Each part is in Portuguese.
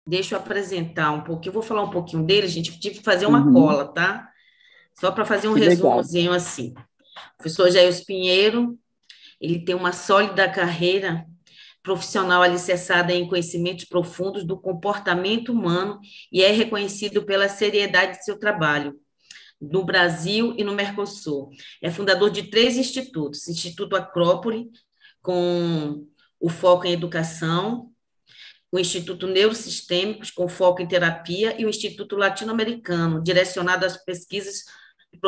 deixa eu apresentar um pouquinho, eu vou falar um pouquinho dele, gente, tive que fazer uma Uhum, cola, tá? Só para fazer um que legal. resumozinho assim. O professor Jair Pinheiro, ele tem uma sólida carreira profissional alicerçada em conhecimentos profundos do comportamento humano e é reconhecido pela seriedade de seu trabalho no Brasil e no Mercosul. É fundador de três institutos: Instituto Acrópole, com o foco em educação, o Instituto Neurosistêmicos, com foco em terapia, e o Instituto Latino-Americano, direcionado às pesquisas. O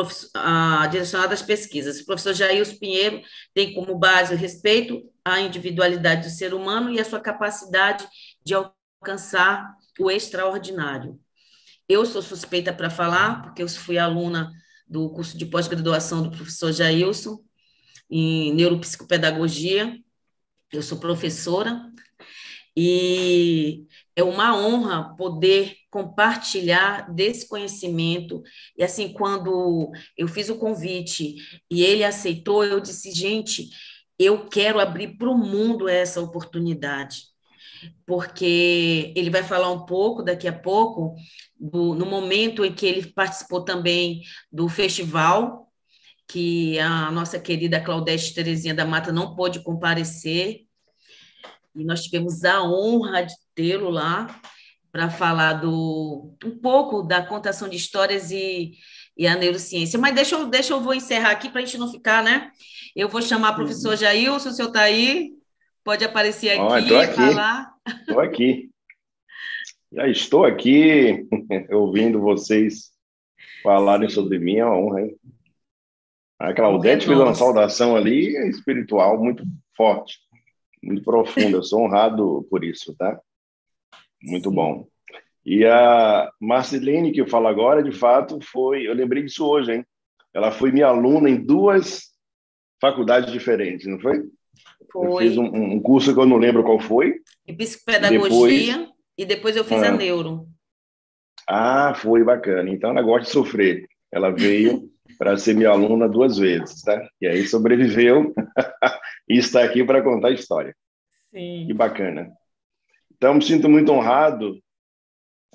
professor Jair Pinheiro tem como base o respeito à individualidade do ser humano e a sua capacidade de alcançar o extraordinário. Eu sou suspeita para falar, porque eu fui aluna do curso de pós-graduação do professor Jailson, em neuropsicopedagogia. Eu sou professora e é uma honra poder compartilhar desse conhecimento. E assim, quando eu fiz o convite e ele aceitou, eu disse, gente, eu quero abrir para o mundo essa oportunidade, porque ele vai falar um pouco daqui a pouco, no momento em que ele participou também do festival, que a nossa querida Claudete Terezinha da Mata não pôde comparecer, e nós tivemos a honra de tê-lo lá para falar um pouco da contação de histórias e a neurociência. Mas deixa eu vou encerrar aqui para a gente não ficar, né? Eu vou chamar o professor Uhum. Jailson, o senhor está aí, pode aparecer Ó, estou aqui e aqui, falar. estou aqui. Já estou aqui ouvindo vocês falarem Sim, sobre mim, é uma honra, hein? A a honra é Claudete fez uma nossa. saudação ali espiritual muito forte, muito profunda. Eu sou honrado por isso, tá? Muito Sim. bom. E a Marcelene, que eu falo agora, de fato, foi. Eu lembrei disso hoje, hein? Ela foi minha aluna em duas faculdades diferentes, não foi? Eu fiz Foi um curso que eu não lembro qual foi, em e depois. psicopedagogia e depois eu fiz a Ah, neuro. foi bacana. Então ela gosta de sofrer. Ela veio para ser minha aluna duas vezes, tá? E aí sobreviveu e está aqui para contar a história. Que Sim. bacana. Então, me sinto muito honrado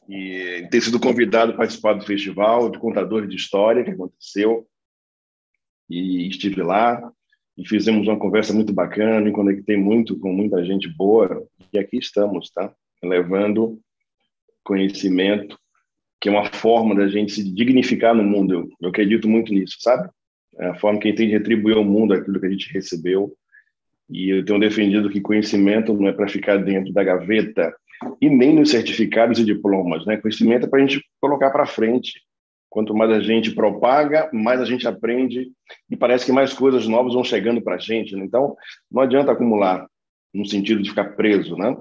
e ter sido convidado a participar do festival de contadores de história que aconteceu e estive lá e fizemos uma conversa muito bacana, me conectei muito com muita gente boa e aqui estamos, tá? Levando conhecimento, que é uma forma da gente se dignificar no mundo. Eu acredito muito nisso, sabe? É a forma que a gente tem de retribuir ao mundo aquilo que a gente recebeu. E eu tenho defendido que conhecimento não é para ficar dentro da gaveta e nem nos certificados e diplomas, né? Conhecimento é para a gente colocar para frente. Quanto mais a gente propaga, mais a gente aprende e parece que mais coisas novas vão chegando para a gente, né? Então, não adianta acumular no sentido de ficar preso, né?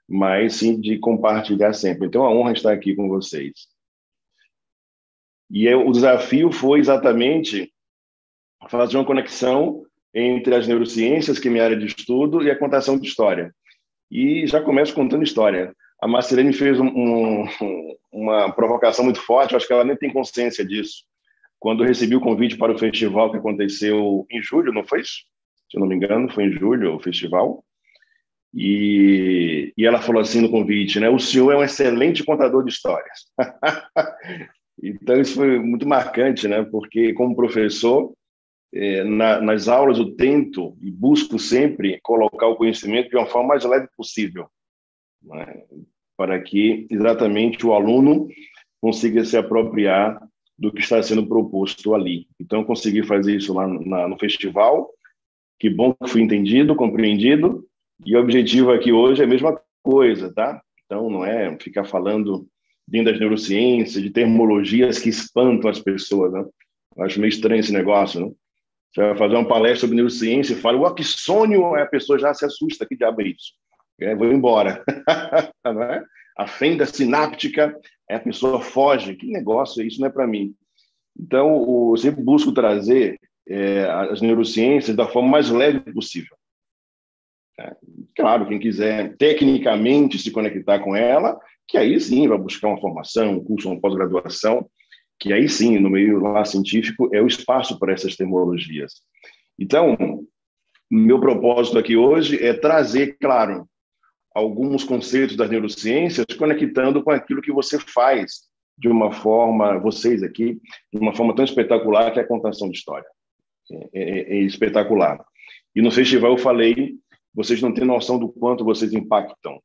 Mas sim de compartilhar sempre. Então, é uma honra estar aqui com vocês. E o desafio foi exatamente fazer uma conexão entre as neurociências, que é minha área de estudo, e a contação de história. E já começo contando história. A Marcelene fez uma provocação muito forte, eu acho que ela nem tem consciência disso. Quando eu recebi o convite para o festival que aconteceu em julho, não foi isso? Se eu não me engano, foi em julho o festival. E ela falou assim no convite, né? O senhor é um excelente contador de histórias. Então, isso foi muito marcante, né? Porque, como professor, nas aulas eu tento e busco sempre colocar o conhecimento de uma forma mais leve possível, né? Para que exatamente o aluno consiga se apropriar do que está sendo proposto ali. Então, eu consegui fazer isso lá no festival. Que bom que fui entendido, compreendido, e o objetivo aqui hoje é a mesma coisa, tá? Então, não é ficar falando dentro das neurociências, de termologias que espantam as pessoas, né? Eu acho meio estranho esse negócio, né? Você vai fazer uma palestra sobre neurociência e fala, o que sonho, a pessoa já se assusta, que diabo é isso? Vou embora. Não é? A fenda sináptica, a pessoa foge. Que negócio é isso? Não é para mim. Então, eu sempre busco trazer as neurociências da forma mais leve possível. Né? Claro, quem quiser tecnicamente se conectar com ela, que aí sim vai buscar uma formação, um curso, uma pós-graduação, que aí sim, no meio lá científico, é o espaço para essas terminologias. Então, meu propósito aqui hoje é trazer, claro, alguns conceitos das neurociências, conectando com aquilo que você faz de uma forma, vocês aqui, de uma forma tão espetacular, que é a contação de história. É espetacular. E no festival eu falei, vocês não têm noção do quanto vocês impactam,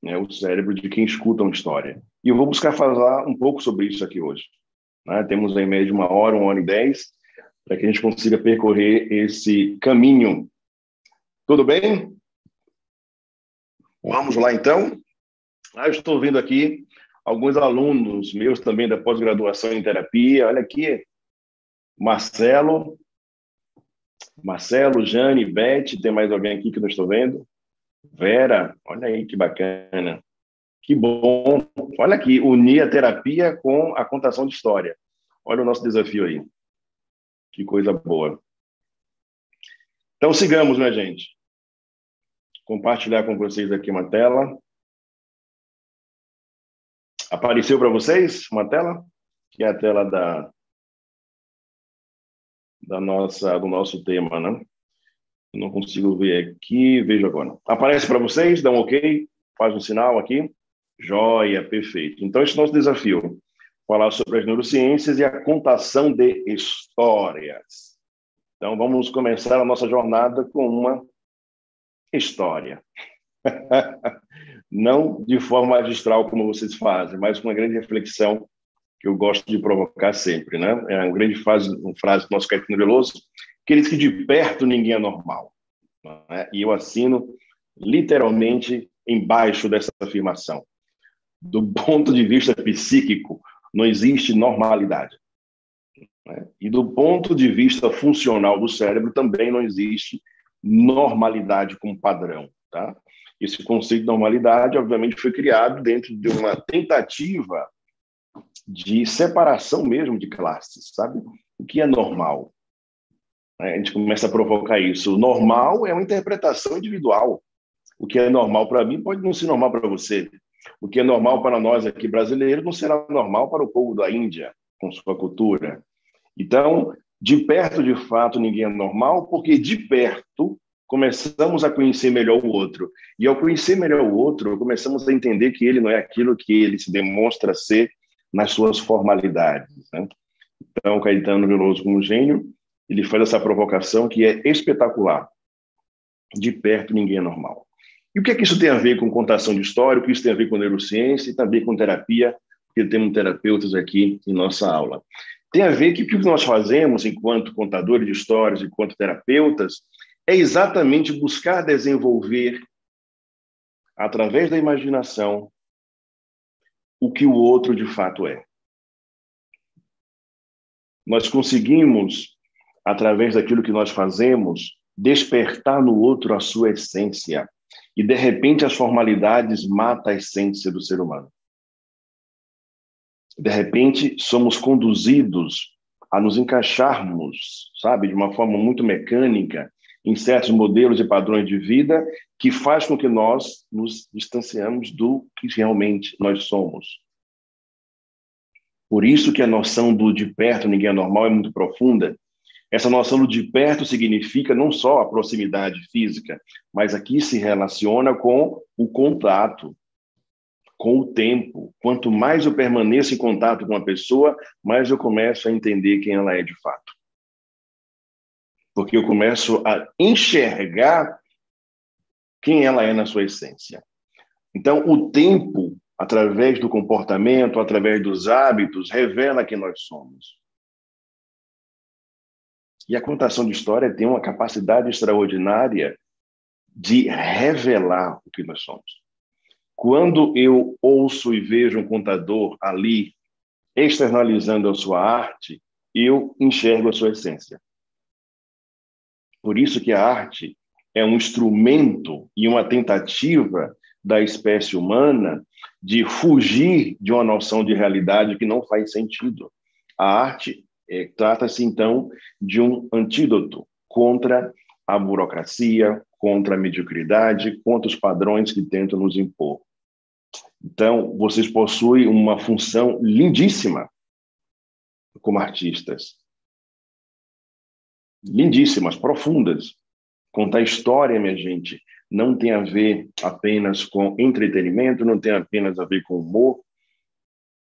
né, o cérebro de quem escuta uma história. E eu vou buscar falar um pouco sobre isso aqui hoje. Né? Temos, em média, 1 hora e 10, para que a gente consiga percorrer esse caminho. Tudo bem? Vamos lá, então? Eu estou vendo aqui alguns alunos meus também da pós-graduação em terapia. Olha aqui, Marcelo, Jane, Beth, tem mais alguém aqui que não estou vendo? Vera, olha aí que bacana. Que bom. Olha aqui, unir a terapia com a contação de história. Olha o nosso desafio aí. Que coisa boa. Então, sigamos, minha gente. Compartilhar com vocês aqui uma tela. Apareceu para vocês uma tela? Que é a tela do nosso tema, né? Eu não consigo ver aqui, vejo agora. Aparece para vocês? Dá um ok? Faz um sinal aqui? Joia, perfeito. Então, esse é o nosso desafio. Falar sobre as neurociências e a contação de histórias. Então, vamos começar a nossa jornada com uma história. Não de forma magistral, como vocês fazem, mas com uma grande reflexão que eu gosto de provocar sempre, né? É uma grande frase do nosso Caetano Veloso, que diz que de perto ninguém é normal. Né? E eu assino literalmente embaixo dessa afirmação. Do ponto de vista psíquico, não existe normalidade. Né? E do ponto de vista funcional do cérebro, também não existe normalidade como padrão. Tá? Esse conceito de normalidade, obviamente, foi criado dentro de uma tentativa de separação mesmo de classes, sabe? O que é normal? A gente começa a provocar isso. O normal é uma interpretação individual. O que é normal para mim pode não ser normal para você. O que é normal para nós aqui brasileiros não será normal para o povo da Índia, com sua cultura. Então, de perto, de fato, ninguém é normal, porque de perto começamos a conhecer melhor o outro. E ao conhecer melhor o outro, começamos a entender que ele não é aquilo que ele se demonstra ser nas suas formalidades. Né? Então, Caetano Veloso, como gênio, ele faz essa provocação que é espetacular. De perto, ninguém é normal. E o que é que isso tem a ver com contação de história, o que isso tem a ver com neurociência e também com terapia, porque temos terapeutas aqui em nossa aula. Tem a ver que o que nós fazemos enquanto contadores de histórias, enquanto terapeutas, é exatamente buscar desenvolver, através da imaginação, o que o outro de fato é. Nós conseguimos, através daquilo que nós fazemos, despertar no outro a sua essência. E, de repente, as formalidades matam a essência do ser humano. De repente, somos conduzidos a nos encaixarmos, sabe, de uma forma muito mecânica, em certos modelos e padrões de vida, que faz com que nós nos distanciamos do que realmente nós somos. Por isso que a noção do de perto, ninguém é normal, é muito profunda. Essa noção do de perto significa não só a proximidade física, mas aqui se relaciona com o contato, com o tempo. Quanto mais eu permaneço em contato com a pessoa, mais eu começo a entender quem ela é de fato. Porque eu começo a enxergar quem ela é na sua essência. Então, o tempo, através do comportamento, através dos hábitos, revela quem nós somos. E a contação de história tem uma capacidade extraordinária de revelar o que nós somos. Quando eu ouço e vejo um contador ali externalizando a sua arte, eu enxergo a sua essência. Por isso que a arte é um instrumento e uma tentativa da espécie humana de fugir de uma noção de realidade que não faz sentido. A arte trata-se, então, de um antídoto contra a burocracia, contra a mediocridade, contra os padrões que tentam nos impor. Então, vocês possuem uma função lindíssima como artistas. Lindíssimas, profundas. Contar história, minha gente, não tem a ver apenas com entretenimento, não tem apenas a ver com humor.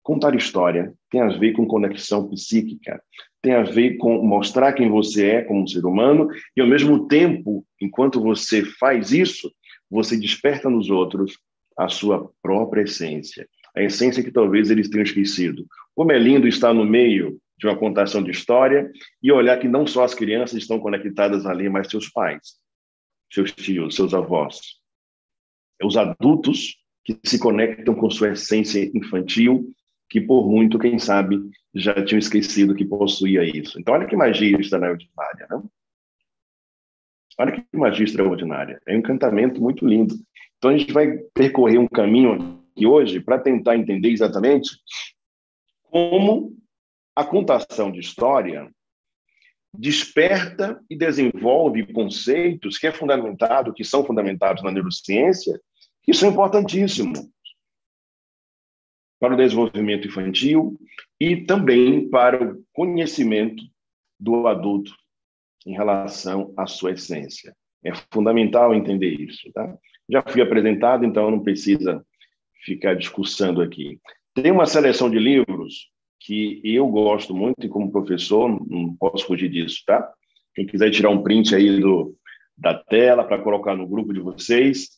Contar história tem a ver com conexão psíquica, tem a ver com mostrar quem você é como ser humano e, ao mesmo tempo, enquanto você faz isso, você desperta nos outros a sua própria essência, a essência que talvez eles tenham esquecido. Como é lindo estar no meio de uma contação de história e olhar que não só as crianças estão conectadas ali, mas seus pais, seus tios, seus avós, os adultos que se conectam com sua essência infantil, que por muito, quem sabe, já tinham esquecido que possuía isso. Então, olha que magia extraordinária, né? Olha que magia extraordinária. É um encantamento muito lindo. Então, a gente vai percorrer um caminho aqui hoje para tentar entender exatamente como a contação de história desperta e desenvolve conceitos que são fundamentados na neurociência, que são importantíssimos para o desenvolvimento infantil e também para o conhecimento do adulto em relação à sua essência. É fundamental entender isso, tá? Já fui apresentado, então não precisa ficar discussando aqui. Tem uma seleção de livros que eu gosto muito e como professor não posso fugir disso, tá? Quem quiser tirar um print aí da tela para colocar no grupo de vocês,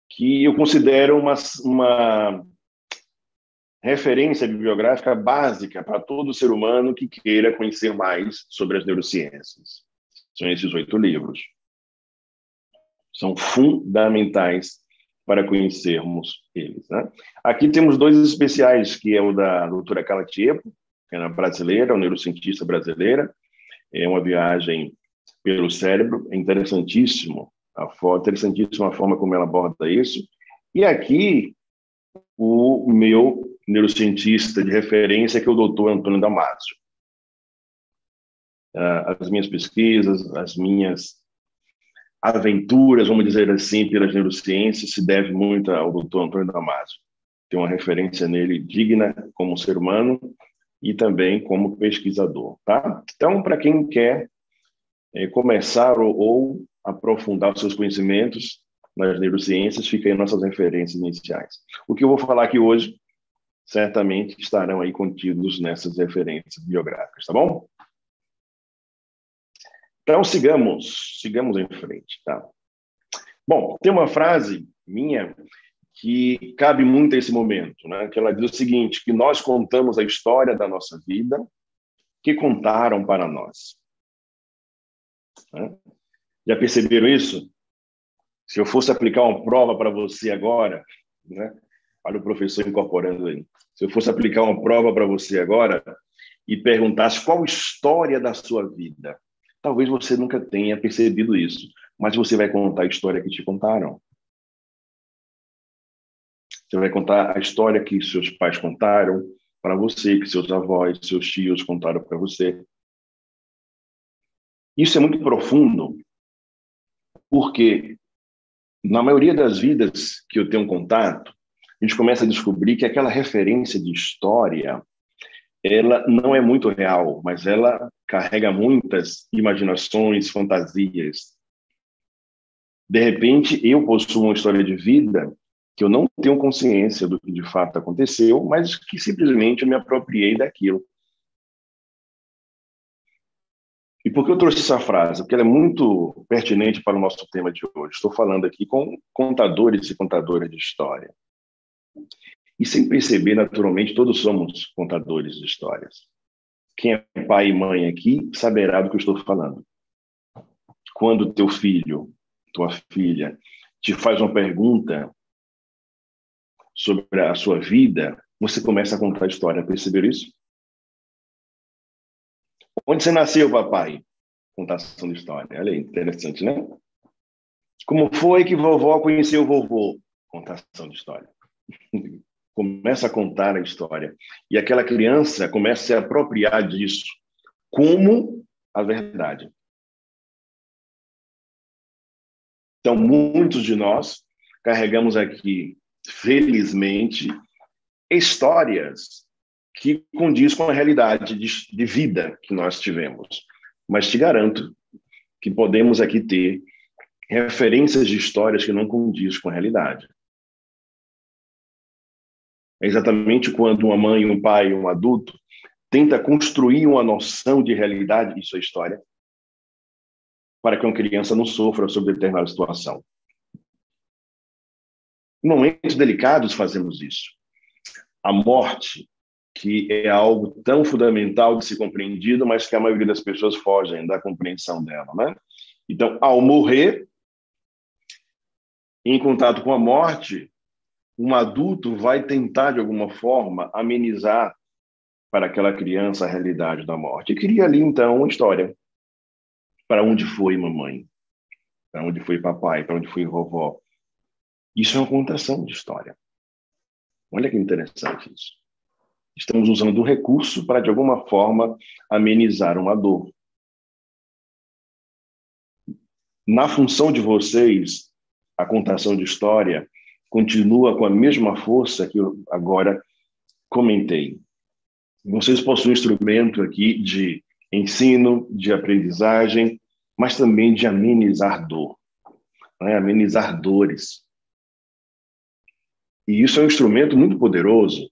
que eu considero uma referência bibliográfica básica para todo ser humano que queira conhecer mais sobre as neurociências. São esses 8 livros. São fundamentais para conhecermos eles, né? Aqui temos 2 especiais, que é o da doutora Carla Tiepo, que é brasileira, uma neurocientista brasileira. É uma viagem pelo cérebro. É interessantíssima a forma como ela aborda isso. E aqui, o meu neurocientista de referência, que é o doutor Antônio Damasio. As minhas pesquisas, as minhas aventuras, vamos dizer assim, pelas neurociências, se deve muito ao doutor Antônio Damasio. Tem uma referência nele digna como ser humano e também como pesquisador, tá? Então, para quem quer começar ou aprofundar seus conhecimentos nas neurociências, fica aí nossas referências iniciais. O que eu vou falar aqui hoje, certamente estarão aí contidos nessas referências bibliográficas, tá bom? Então, sigamos em frente, tá? Bom, tem uma frase minha que cabe muito a esse momento, né? Que ela diz o seguinte, que nós contamos a história da nossa vida que contaram para nós. Né? Já perceberam isso? Se eu fosse aplicar uma prova para você agora, né? Olha o professor incorporando aí. Se eu fosse aplicar uma prova para você agora e perguntasse qual a história da sua vida, talvez você nunca tenha percebido isso, mas você vai contar a história que te contaram. Você vai contar a história que seus pais contaram para você, que seus avós, seus tios contaram para você. Isso é muito profundo, porque na maioria das vidas que eu tenho contato, a gente começa a descobrir que aquela referência de história, ela não é muito real, mas ela carrega muitas imaginações, fantasias. De repente, eu possuo uma história de vida que eu não tenho consciência do que de fato aconteceu, mas que simplesmente eu me apropriei daquilo. E por que eu trouxe essa frase? Porque ela é muito pertinente para o nosso tema de hoje. Estou falando aqui com contadores e contadoras de história. E sem perceber, naturalmente, todos somos contadores de histórias. Quem é pai e mãe aqui saberá do que eu estou falando. Quando teu filho, tua filha, te faz uma pergunta sobre a sua vida, você começa a contar a história. Perceberam isso? Onde você nasceu, papai? Contação de história. Olha aí, interessante, né? Como foi que vovó conheceu o vovô? Contação de história. Começa a contar a história. E aquela criança começa a se apropriar disso como a verdade. Então, muitos de nós carregamos aqui, felizmente, histórias que condiz com a realidade de vida que nós tivemos. Mas te garanto que podemos aqui ter referências de histórias que não condizem com a realidade. É exatamente quando uma mãe, um pai, um adulto tenta construir uma noção de realidade, isso é história, para que uma criança não sofra sob determinada situação. Em momentos delicados fazemos isso. A morte, que é algo tão fundamental de ser compreendido, mas que a maioria das pessoas fogem da compreensão dela, né? Então, ao morrer, em contato com a morte, um adulto vai tentar, de alguma forma, amenizar para aquela criança a realidade da morte. E cria ali, então, uma história. Para onde foi mamãe? Para onde foi papai? Para onde foi vovó? Isso é uma contação de história. Olha que interessante isso. Estamos usando o recurso para, de alguma forma, amenizar uma dor. Na função de vocês, a contação de história continua com a mesma força que eu agora comentei. Vocês possuem um instrumento aqui de ensino, de aprendizagem, mas também de amenizar dor, né? Amenizar dores. E isso é um instrumento muito poderoso.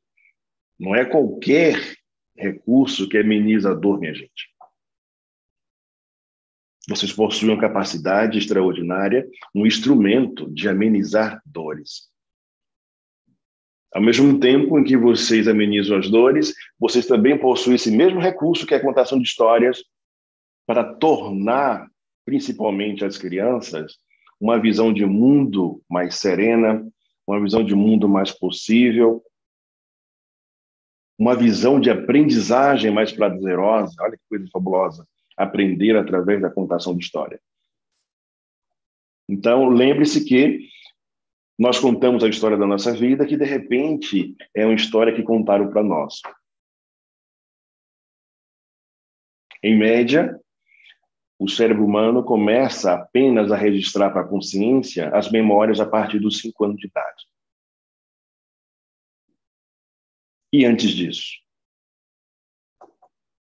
Não é qualquer recurso que ameniza a dor, minha gente. Vocês possuem uma capacidade extraordinária, um instrumento de amenizar dores. Ao mesmo tempo em que vocês amenizam as dores, vocês também possuem esse mesmo recurso, que é a contação de histórias, para tornar, principalmente as crianças, uma visão de mundo mais serena, uma visão de mundo mais possível, uma visão de aprendizagem mais prazerosa. Olha que coisa fabulosa, aprender através da contação de história. Então, lembre-se que nós contamos a história da nossa vida, que de repente é uma história que contaram para nós. Em média, o cérebro humano começa apenas a registrar para a consciência as memórias a partir dos 5 anos de idade. E antes disso?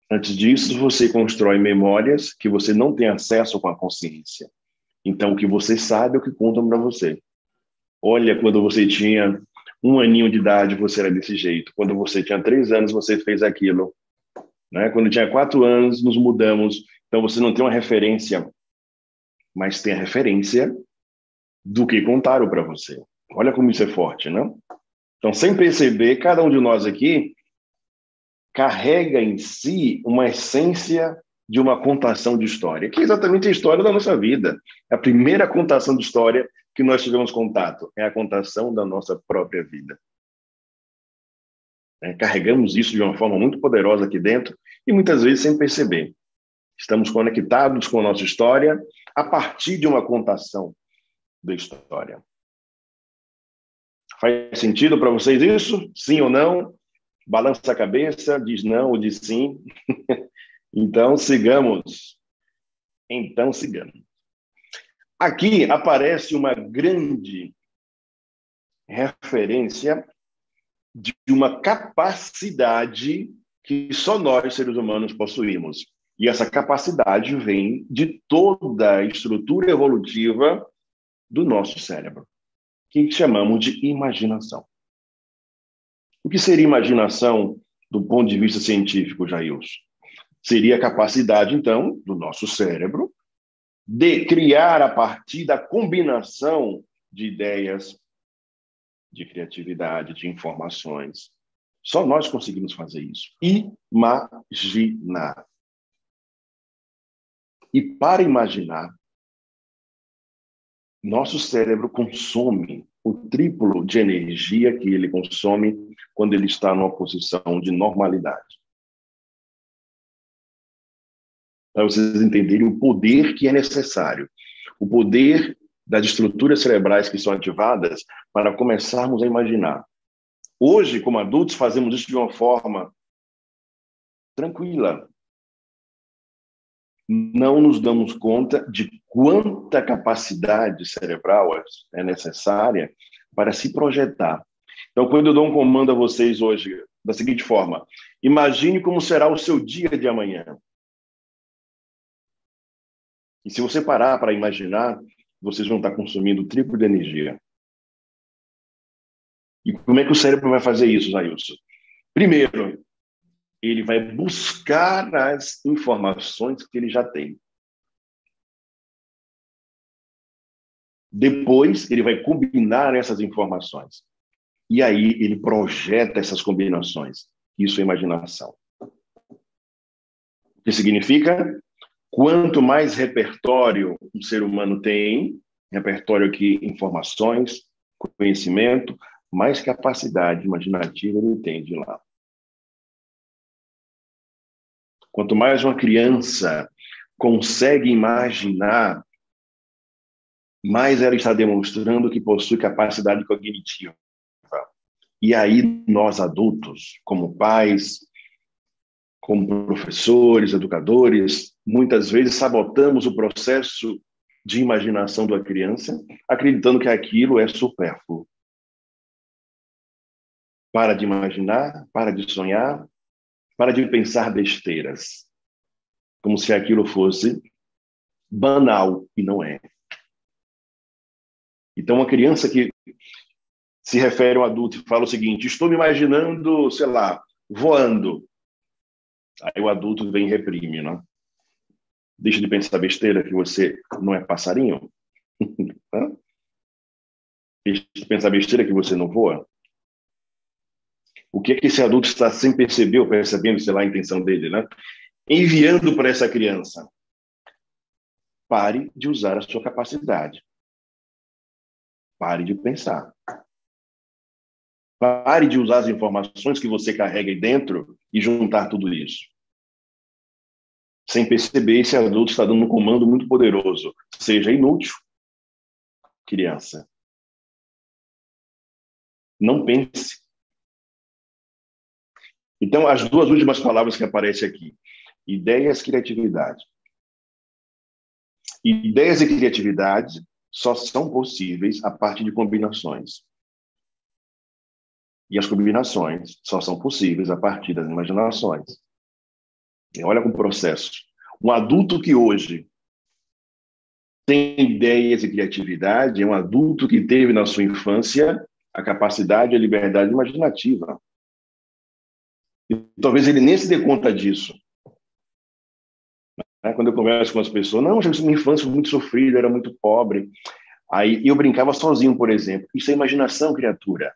Antes disso, você constrói memórias que você não tem acesso com a consciência. Então, o que você sabe é o que contam para você. Olha, quando você tinha 1 aninho de idade, você era desse jeito. Quando você tinha 3 anos, você fez aquilo. Né? Quando tinha 4 anos, nos mudamos. Então, você não tem uma referência, mas tem a referência do que contaram para você. Olha como isso é forte, não? Então, sem perceber, cada um de nós aqui carrega em si uma essência de uma contação de história, que é exatamente a história da nossa vida. A primeira contação de história que nós tivemos contato é a contação da nossa própria vida. Carregamos isso de uma forma muito poderosa aqui dentro e muitas vezes sem perceber. Estamos conectados com a nossa história a partir de uma contação da história. Faz sentido para vocês isso? Sim ou não? Balança a cabeça, diz não ou diz sim. Então, sigamos. Aqui aparece uma grande referência de uma capacidade que só nós, seres humanos, possuímos. E essa capacidade vem de toda a estrutura evolutiva do nosso cérebro, que chamamos de imaginação. O que seria imaginação do ponto de vista científico, Jailson? Seria a capacidade, então, do nosso cérebro de criar a partir da combinação de ideias, de criatividade, de informações. Só nós conseguimos fazer isso. Imaginar. E para imaginar, nosso cérebro consome o triplo de energia que ele consome quando ele está numa posição de normalidade. Para vocês entenderem o poder que é necessário, o poder das estruturas cerebrais que são ativadas para começarmos a imaginar. Hoje, como adultos, fazemos isso de uma forma tranquila. Não nos damos conta de quanta capacidade cerebral é necessária para se projetar. Então, quando eu dou um comando a vocês hoje, da seguinte forma: imagine como será o seu dia de amanhã. E se você parar para imaginar, vocês vão estar consumindo o triplo de energia. E como é que o cérebro vai fazer isso, Jailson? Primeiro, ele vai buscar as informações que ele já tem. Depois, ele vai combinar essas informações. E aí, ele projeta essas combinações. Isso é imaginação. O que significa? Quanto mais repertório um ser humano tem, repertório aqui, informações, conhecimento, mais capacidade imaginativa ele tem de lá. Quanto mais uma criança consegue imaginar, mais ela está demonstrando que possui capacidade cognitiva. E aí nós adultos, como pais, como professores, educadores, muitas vezes sabotamos o processo de imaginação da criança, acreditando que aquilo é supérfluo. Para de imaginar, para de sonhar, para de pensar besteiras, como se aquilo fosse banal, e não é. Então, uma criança que se refere a um adulto e fala o seguinte: estou me imaginando, sei lá, voando. Aí o adulto vem e reprime, né? Deixa de pensar besteira que você não é passarinho. Deixa de pensar besteira que você não voa. O que é que esse adulto está sem perceber ou percebendo, sei lá, a intenção dele, né? Enviando para essa criança: pare de usar a sua capacidade. Pare de pensar. Pare de usar as informações que você carrega aí dentro e juntar tudo isso. Sem perceber, esse adulto está dando um comando muito poderoso. Seja inútil, criança. Não pense. Então, as duas últimas palavras que aparecem aqui: ideias, criatividade. Ideias e criatividade só são possíveis a partir de combinações. E as combinações só são possíveis a partir das imaginações. E olha com o processo. Um adulto que hoje tem ideias e criatividade é um adulto que teve na sua infância a capacidade e a liberdade imaginativa. E talvez ele nem se dê conta disso. Quando eu converso com as pessoas: não, minha infância foi muito sofrida, era muito pobre. Aí eu brincava sozinho, por exemplo. Isso é imaginação, criatura.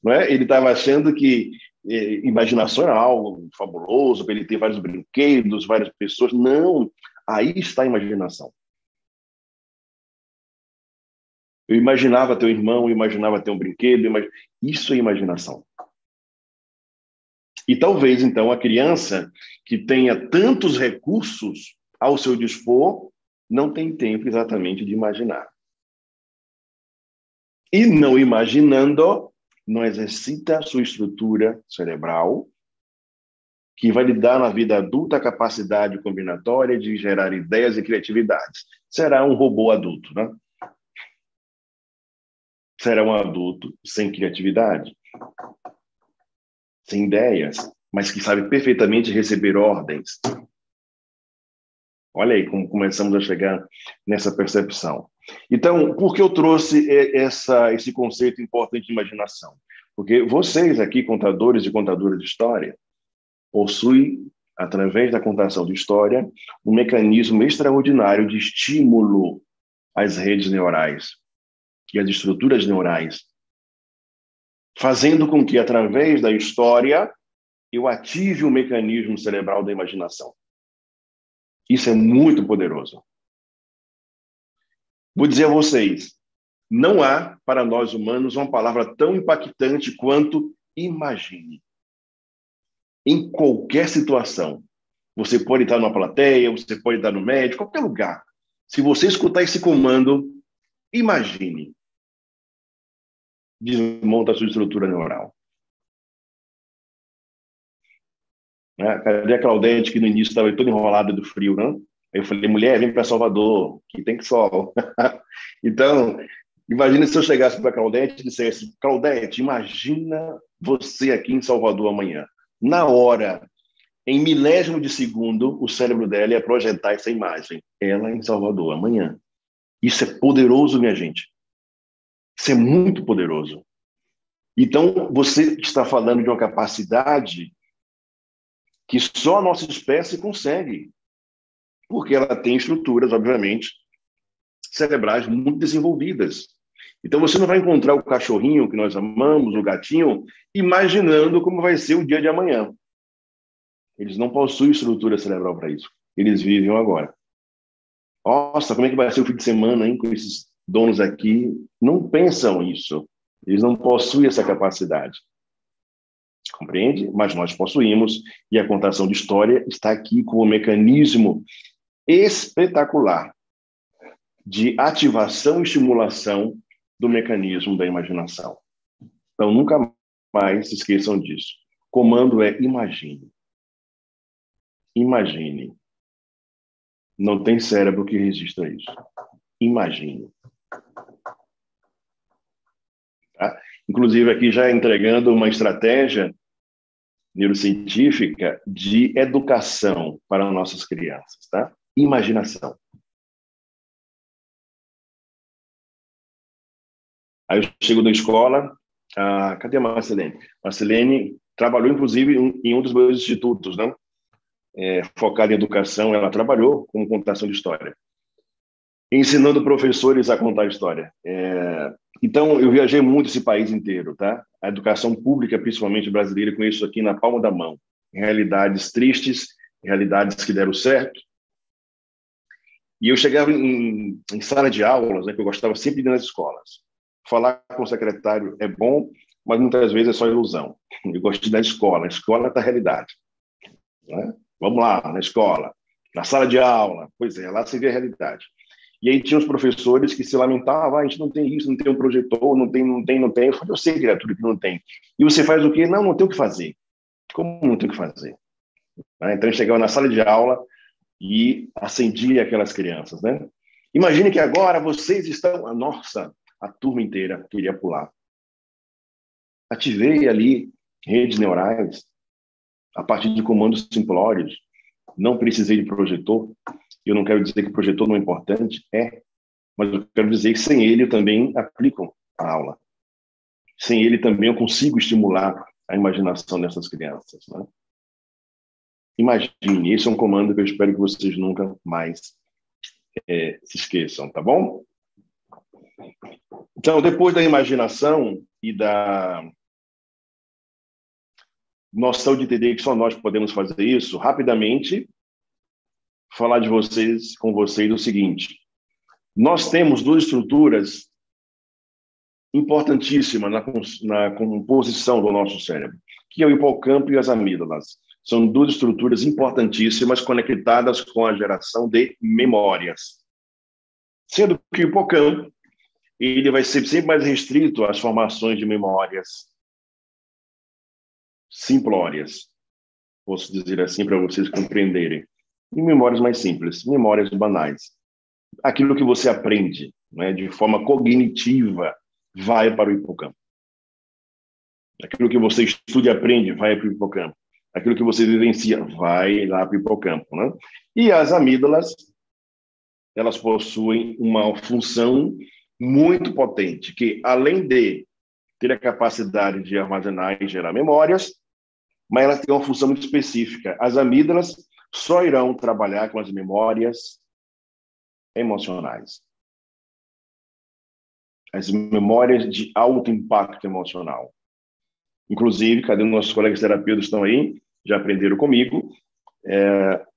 Não é? Ele estava achando que imaginação era algo fabuloso, para ele ter vários brinquedos, várias pessoas. Não, aí está a imaginação. Eu imaginava ter um irmão, eu imaginava ter um brinquedo, isso é imaginação. E talvez, então, a criança que tenha tantos recursos ao seu dispor não tem tempo exatamente de imaginar. E não imaginando, não exercita a sua estrutura cerebral, que vai lhe dar na vida adulta a capacidade combinatória de gerar ideias e criatividades. Será um robô adulto, né? Será um adulto sem criatividade, sem ideias, mas que sabe perfeitamente receber ordens. Olha aí como começamos a chegar nessa percepção. Então, por que eu trouxe esse conceito importante de imaginação? Porque vocês aqui, contadores e contadoras de história, possuem, através da contação de história, um mecanismo extraordinário de estímulo às redes neurais e às estruturas neurais, fazendo com que, através da história, eu ative o mecanismo cerebral da imaginação. Isso é muito poderoso. Vou dizer a vocês, não há, para nós humanos, uma palavra tão impactante quanto imagine. Em qualquer situação. Você pode estar numa plateia, você pode estar no médico, qualquer lugar. Se você escutar esse comando, imagine. Desmonta a sua estrutura neural. Cadê a Claudete, que no início estava toda enrolada do frio, não? Aí eu falei: mulher, vem para Salvador, que tem que sol. Então, imagina se eu chegasse para a Claudete e dissesse: Claudete, imagina você aqui em Salvador amanhã. Na hora, em milésimo de segundo, o cérebro dela ia projetar essa imagem. Ela em Salvador amanhã. Isso é poderoso, minha gente. Isso é muito poderoso. Então, você está falando de uma capacidade que só a nossa espécie consegue, porque ela tem estruturas, obviamente, cerebrais muito desenvolvidas. Então, você não vai encontrar o cachorrinho que nós amamos, o gatinho, imaginando como vai ser o dia de amanhã. Eles não possuem estrutura cerebral para isso. Eles vivem agora. Nossa, como é que vai ser o fim de semana, hein, com esses donos aqui? Não pensam isso. Eles não possuem essa capacidade. Compreende? Mas nós possuímos, e a contação de história está aqui como um mecanismo espetacular de ativação e estimulação do mecanismo da imaginação. Então, nunca mais se esqueçam disso. Comando é imagine. Imagine. Não tem cérebro que resista a isso. Imagine. Tá? Inclusive, aqui já entregando uma estratégia neurocientífica de educação para nossas crianças. Tá? Imaginação. Aí eu chego na escola, cadê a Marcelene? Marcelene trabalhou, inclusive, em um dos meus institutos, né? Focada em educação, ela trabalhou com contação de história, ensinando professores a contar história. Então, eu viajei muito esse país inteiro, tá? A educação pública, principalmente brasileira, eu conheço aqui na palma da mão. Realidades tristes, realidades que deram certo. E eu chegava em sala de aulas, né, que eu gostava sempre de ir nas escolas. Falar com o secretário é bom, mas muitas vezes é só ilusão. Eu gosto de ir na escola. A escola está a realidade. Né? Vamos lá, na escola, na sala de aula. Pois é, lá se vê a realidade. E aí tinha os professores que se lamentavam, a gente não tem isso, não tem um projetor, não tem. Eu falei, eu sei, criatura, que não tem. E você faz o quê? Não tem o que fazer. Como não tem o que fazer? Então eu chegava na sala de aula e acendia aquelas crianças, né? Imagine que agora vocês estão... Nossa, a turma inteira queria pular. Ativei ali redes neurais a partir de comandos simplórios. Não precisei de projetor. Eu não quero dizer que o projetor não é importante, mas eu quero dizer que sem ele eu também aplico a aula. Sem ele também eu consigo estimular a imaginação dessas crianças. Né? Imagine, esse é um comando que eu espero que vocês nunca mais se esqueçam, tá bom? Então, depois da imaginação e da noção de entender que só nós podemos fazer isso, rapidamente, falar com vocês o seguinte. Nós temos duas estruturas importantíssimas na composição do nosso cérebro, que é o hipocampo e as amígdalas. São duas estruturas importantíssimas conectadas com a geração de memórias. Sendo que o hipocampo ele vai ser sempre mais restrito às formações de memórias simplórias, posso dizer assim para vocês compreenderem. E memórias mais simples, memórias banais. Aquilo que você aprende, né, de forma cognitiva, vai para o hipocampo. Aquilo que você estuda e aprende, vai para o hipocampo. Aquilo que você vivencia, vai lá para o hipocampo. Né? E as amígdalas, elas possuem uma função muito potente, que além de ter a capacidade de armazenar e gerar memórias, mas elas têm uma função muito específica. As amígdalas só irão trabalhar com as memórias emocionais. As memórias de alto impacto emocional. Inclusive, cadê nossos colegas terapeutas estão aí? Já aprenderam comigo.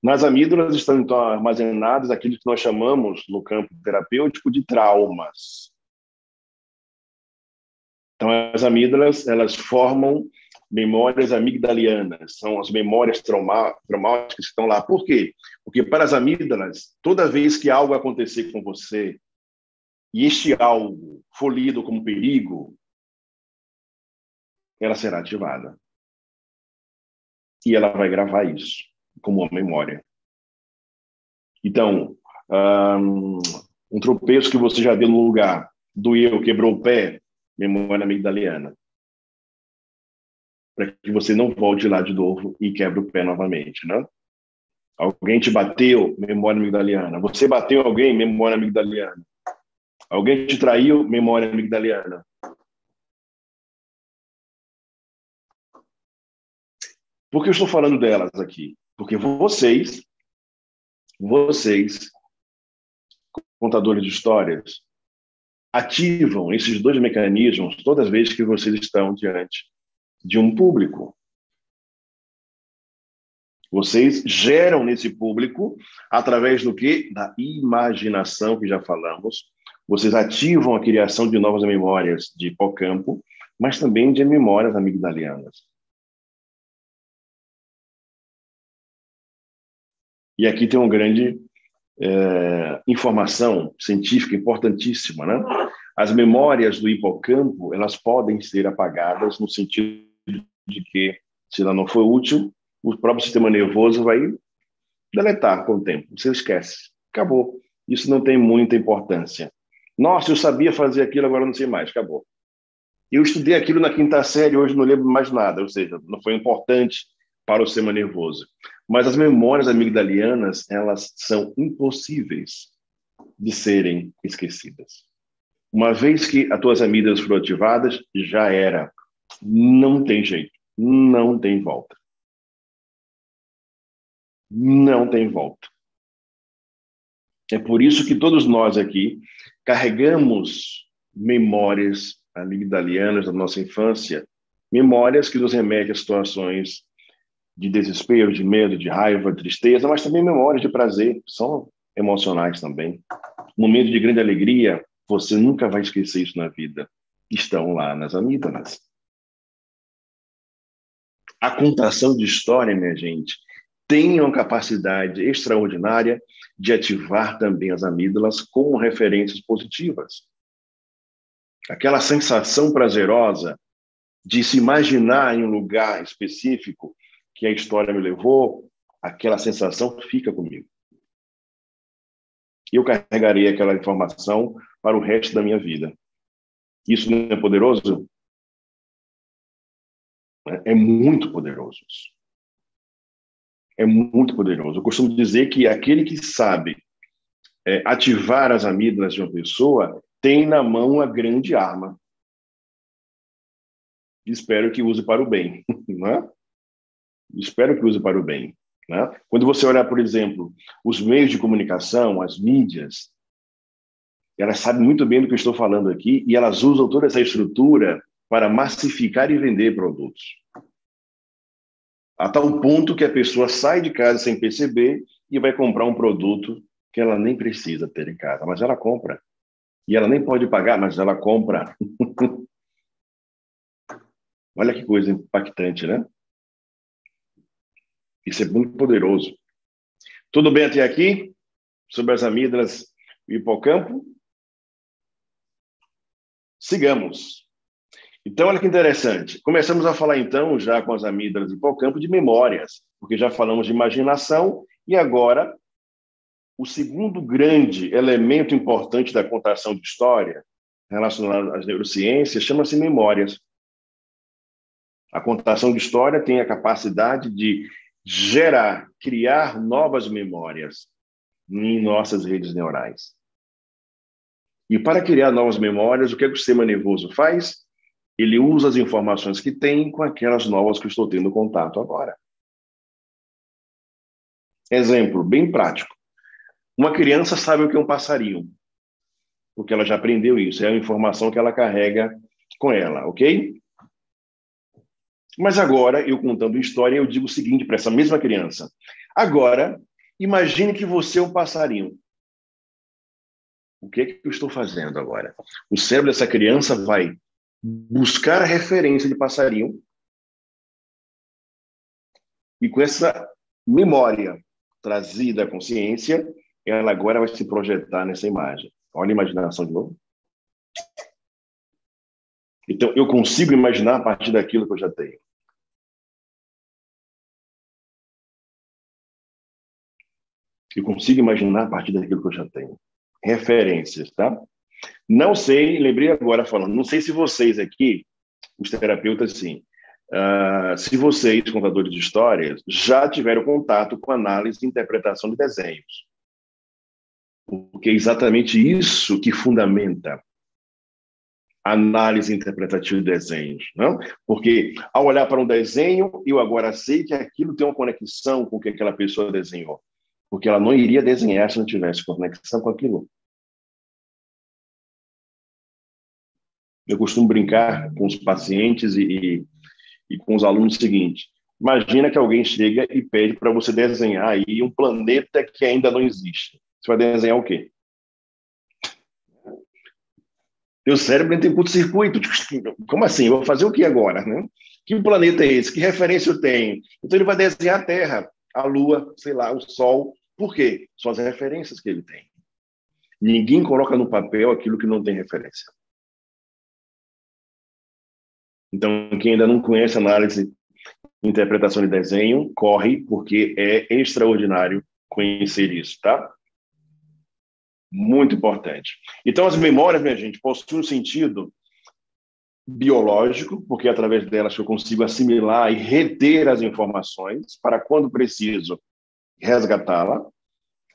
Nas amígdalas estão, então, armazenados aquilo que nós chamamos, no campo terapêutico, de traumas. Então, as amígdalas, elas formam memórias amigdalianas, são as memórias traumáticas que estão lá. Por quê? Porque para as amígdalas, toda vez que algo acontecer com você, e este algo for lido como perigo, ela será ativada. E ela vai gravar isso como uma memória. Então, um tropeço que você já deu no lugar, doeu, quebrou o pé, memória amigdaliana. Para que você não volte lá de novo e quebre o pé novamente, né? Alguém te bateu, memória amigdaliana. Você bateu alguém, memória amigdaliana. Alguém te traiu, memória amigdaliana. Por que eu estou falando delas aqui? Porque vocês, contadores de histórias, ativam esses dois mecanismos todas as vezes que vocês estão diante de um público. Vocês geram nesse público, através do quê? Da imaginação, que já falamos. Vocês ativam a criação de novas memórias de hipocampo, mas também de memórias amigdalianas. E aqui tem uma grande informação científica importantíssima, né? As memórias do hipocampo, elas podem ser apagadas no sentido de que, se ela não for útil, o próprio sistema nervoso vai deletar com o tempo. Você esquece. Acabou. Isso não tem muita importância. Nossa, eu sabia fazer aquilo, agora não sei mais. Acabou. Eu estudei aquilo na quinta série, hoje não lembro mais nada. Ou seja, não foi importante para o sistema nervoso. Mas as memórias amigdalianas, elas são impossíveis de serem esquecidas. Uma vez que as tuas amígdalas foram ativadas, já era. Não tem jeito. Não tem volta. Não tem volta. É por isso que todos nós aqui carregamos memórias amigdalianas da nossa infância, memórias que nos remetem a situações de desespero, de medo, de raiva, de tristeza, mas também memórias de prazer, são emocionais também. Momento de grande alegria, você nunca vai esquecer isso na vida. Estão lá nas amígdalas. A contação de história, minha gente, tem uma capacidade extraordinária de ativar também as amígdalas com referências positivas. Aquela sensação prazerosa de se imaginar em um lugar específico que a história me levou, aquela sensação fica comigo. Eu carregarei aquela informação para o resto da minha vida. Isso não é poderoso? É muito poderoso isso. É muito poderoso. Eu costumo dizer que aquele que sabe ativar as amígdalas de uma pessoa tem na mão uma grande arma. Espero que use para o bem, não é? Espero que use para o bem. Né? Quando você olhar, por exemplo, os meios de comunicação, as mídias, elas sabem muito bem do que eu estou falando aqui e elas usam toda essa estrutura para massificar e vender produtos. A tal ponto que a pessoa sai de casa sem perceber e vai comprar um produto que ela nem precisa ter em casa, mas ela compra. E ela nem pode pagar, mas ela compra. Olha que coisa impactante, né? Isso é muito poderoso. Tudo bem até aqui? Sobre as amígdalas e o hipocampo? Sigamos. Então, olha que interessante. Começamos a falar, então, já com as amígdalas e hipocampo, de memórias, porque já falamos de imaginação, e agora, o segundo grande elemento importante da contação de história, relacionado às neurociências, chama-se memórias. A contação de história tem a capacidade de gerar, criar novas memórias em nossas redes neurais. E para criar novas memórias, o que o sistema nervoso faz? Ele usa as informações que tem com aquelas novas que eu estou tendo contato agora. Exemplo bem prático. Uma criança sabe o que é um passarinho, porque ela já aprendeu isso, é a informação que ela carrega com ela, ok? Mas agora, eu contando história, eu digo o seguinte para essa mesma criança. Agora, imagine que você é um passarinho. O que é que eu estou fazendo agora? O cérebro dessa criança vai buscar a referência de passarinho e com essa memória trazida à consciência, ela agora vai se projetar nessa imagem. Olha a imaginação de novo. Então, eu consigo imaginar a partir daquilo que eu já tenho. Eu consigo imaginar a partir daquilo que eu já tenho. Referências, tá? Não sei, lembrei agora falando, não sei se vocês aqui, os terapeutas, sim, se vocês, contadores de histórias, já tiveram contato com análise e interpretação de desenhos. Porque é exatamente isso que fundamenta a análise interpretativa de desenhos, não? Porque ao olhar para um desenho, eu agora sei que aquilo tem uma conexão com o que aquela pessoa desenhou, porque ela não iria desenhar se não tivesse conexão com aquilo. Eu costumo brincar com os pacientes e com os alunos o seguinte: imagina que alguém chega e pede para você desenhar aí um planeta que ainda não existe. Você vai desenhar o quê? Teu cérebro tem curto-circuito. Como assim? Eu vou fazer o que agora? Né? Que planeta é esse? Que referência eu tenho? Então ele vai desenhar a Terra, a Lua, sei lá, o Sol. Por quê? São as referências que ele tem. Ninguém coloca no papel aquilo que não tem referência. Então, quem ainda não conhece análise e interpretação de desenho, corre, porque é extraordinário conhecer isso, tá? Muito importante. Então, as memórias, minha gente, possuem um sentido biológico, porque é através delas que eu consigo assimilar e reter as informações para, quando preciso, resgatá-la.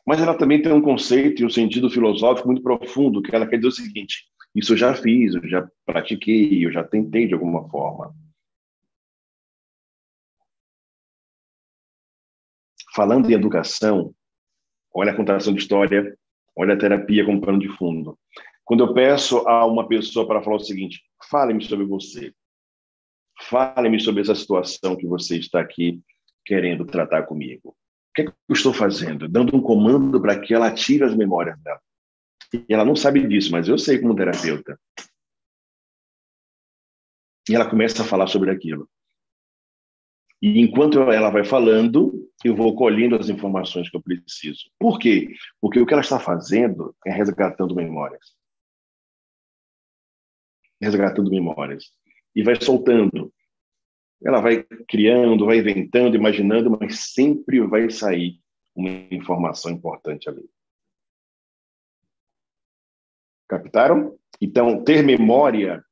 Mas ela também tem um conceito e um sentido filosófico muito profundo, que ela quer dizer o seguinte: isso eu já fiz, eu já pratiquei, eu já tentei de alguma forma. Falando em educação, olha a contação de história, olha a terapia como pano de fundo. Quando eu peço a uma pessoa para falar o seguinte: fale-me sobre você, fale-me sobre essa situação que você está aqui querendo tratar comigo. O que é que eu estou fazendo? Dando um comando para que ela ative as memórias dela. E ela não sabe disso, mas eu sei como terapeuta. E ela começa a falar sobre aquilo. E enquanto ela vai falando, eu vou colhendo as informações que eu preciso. Por quê? Porque o que ela está fazendo é resgatando memórias. Resgatando memórias. E vai soltando. Ela vai criando, vai inventando, imaginando, mas sempre vai sair uma informação importante ali. Captaram? Então, ter memória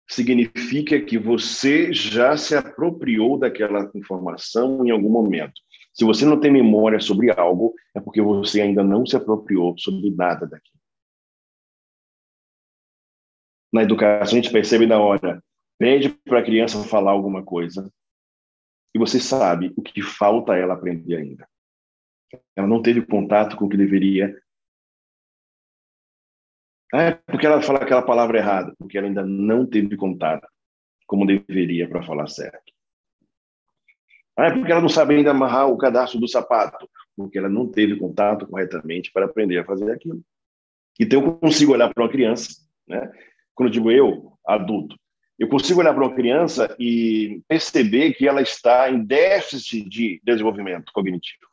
significa que você já se apropriou daquela informação em algum momento. Se você não tem memória sobre algo, é porque você ainda não se apropriou sobre nada daquilo. Na educação, a gente percebe na hora, pede para a criança falar alguma coisa e você sabe o que falta a ela aprender ainda. Ela não teve contato com o que deveria. É porque ela fala aquela palavra errada, porque ela ainda não teve contato como deveria para falar certo. É porque ela não sabe ainda amarrar o cadastro do sapato, porque ela não teve contato corretamente para aprender a fazer aquilo. Então, eu consigo olhar para uma criança, né? Quando eu digo eu, adulto, eu consigo olhar para uma criança e perceber que ela está em déficit de desenvolvimento cognitivo.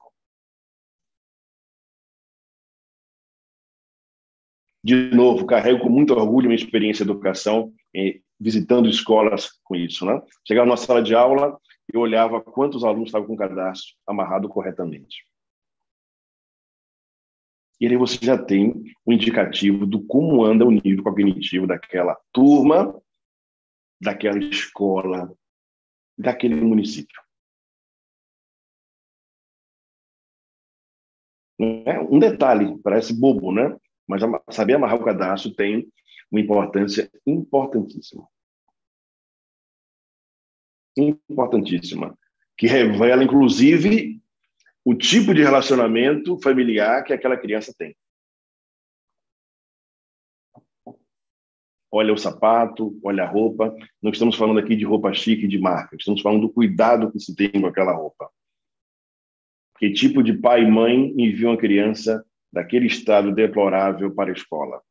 De novo, carrego com muito orgulho minha experiência de educação, visitando escolas com isso, né? Chegava na sala de aula, eu olhava quantos alunos estavam com o cadastro amarrado corretamente. E aí você já tem um indicativo do como anda o nível cognitivo daquela turma, daquela escola, daquele município. Um detalhe, parece bobo, né? Mas saber amarrar o cadastro tem uma importância importantíssima. Importantíssima. Que revela, inclusive, o tipo de relacionamento familiar que aquela criança tem. Olha o sapato, olha a roupa. Não estamos falando aqui de roupa chique, de marca. Estamos falando do cuidado que se tem com aquela roupa. Que tipo de pai e mãe enviam a criança daquele estado deplorável para a escola?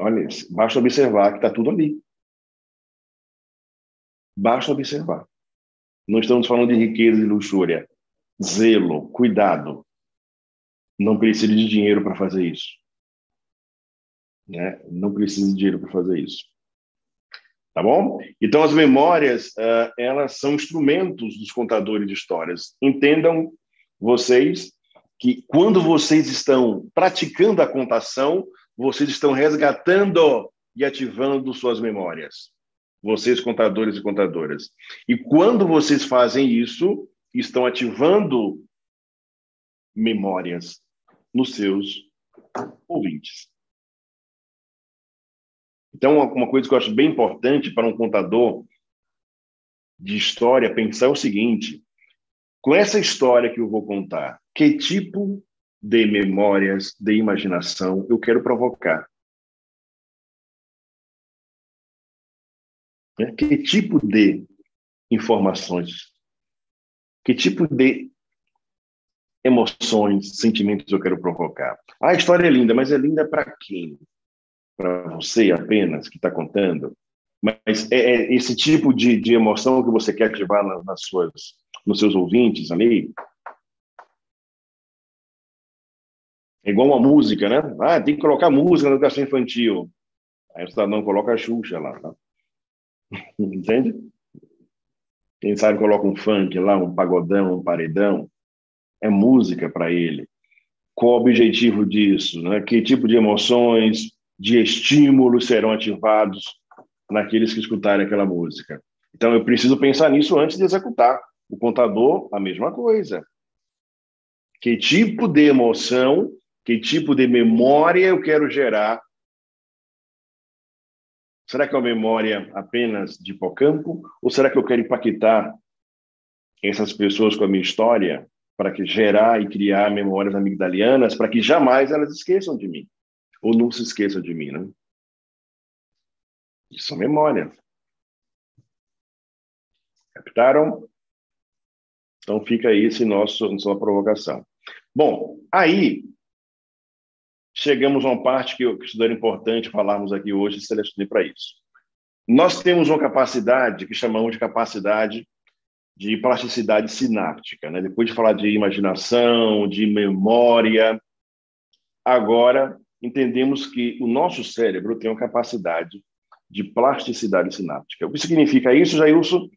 Olha, basta observar que está tudo ali. Basta observar. Não estamos falando de riqueza e luxúria. Zelo, cuidado. Não precisa de dinheiro para fazer isso. Né? Não precisa de dinheiro para fazer isso. Tá bom? Então, as memórias, elas são instrumentos dos contadores de histórias. Entendam vocês que quando vocês estão praticando a contação, vocês estão resgatando e ativando suas memórias. Vocês, contadores e contadoras. E quando vocês fazem isso, estão ativando memórias nos seus ouvintes. Então, uma coisa que eu acho bem importante para um contador de história pensar é o seguinte: com essa história que eu vou contar, que tipo de memórias, de imaginação eu quero provocar? Né? Que tipo de informações, que tipo de emoções, sentimentos eu quero provocar? A história é linda, mas é linda para quem? Para você apenas que está contando? Mas é esse tipo de emoção que você quer ativar nos seus ouvintes ali? É igual uma música, né? Ah, tem que colocar música na educação infantil. Aí o cidadão coloca a Xuxa lá, tá? Entende? Quem sabe coloca um funk lá, um pagodão, um paredão. É música para ele. Qual o objetivo disso? Né? Que tipo de emoções, de estímulos serão ativados naqueles que escutarem aquela música? Então, eu preciso pensar nisso antes de executar. O contador, a mesma coisa. Que tipo de emoção, que tipo de memória eu quero gerar? Será que é uma memória apenas de hipocampo? Ou será que eu quero impactar essas pessoas com a minha história para que gerar e criar memórias amigdalianas para que jamais elas esqueçam de mim? Ou não se esqueçam de mim, né? Isso são memórias. Captaram? Então fica aí nossa provocação. Bom, aí chegamos a uma parte que eu considero importante falarmos aqui hoje e selecionei para isso. Nós temos uma capacidade que chamamos de capacidade de plasticidade sináptica, né? Depois de falar de imaginação, de memória, agora entendemos que o nosso cérebro tem uma capacidade de plasticidade sináptica. O que significa isso, Jailson?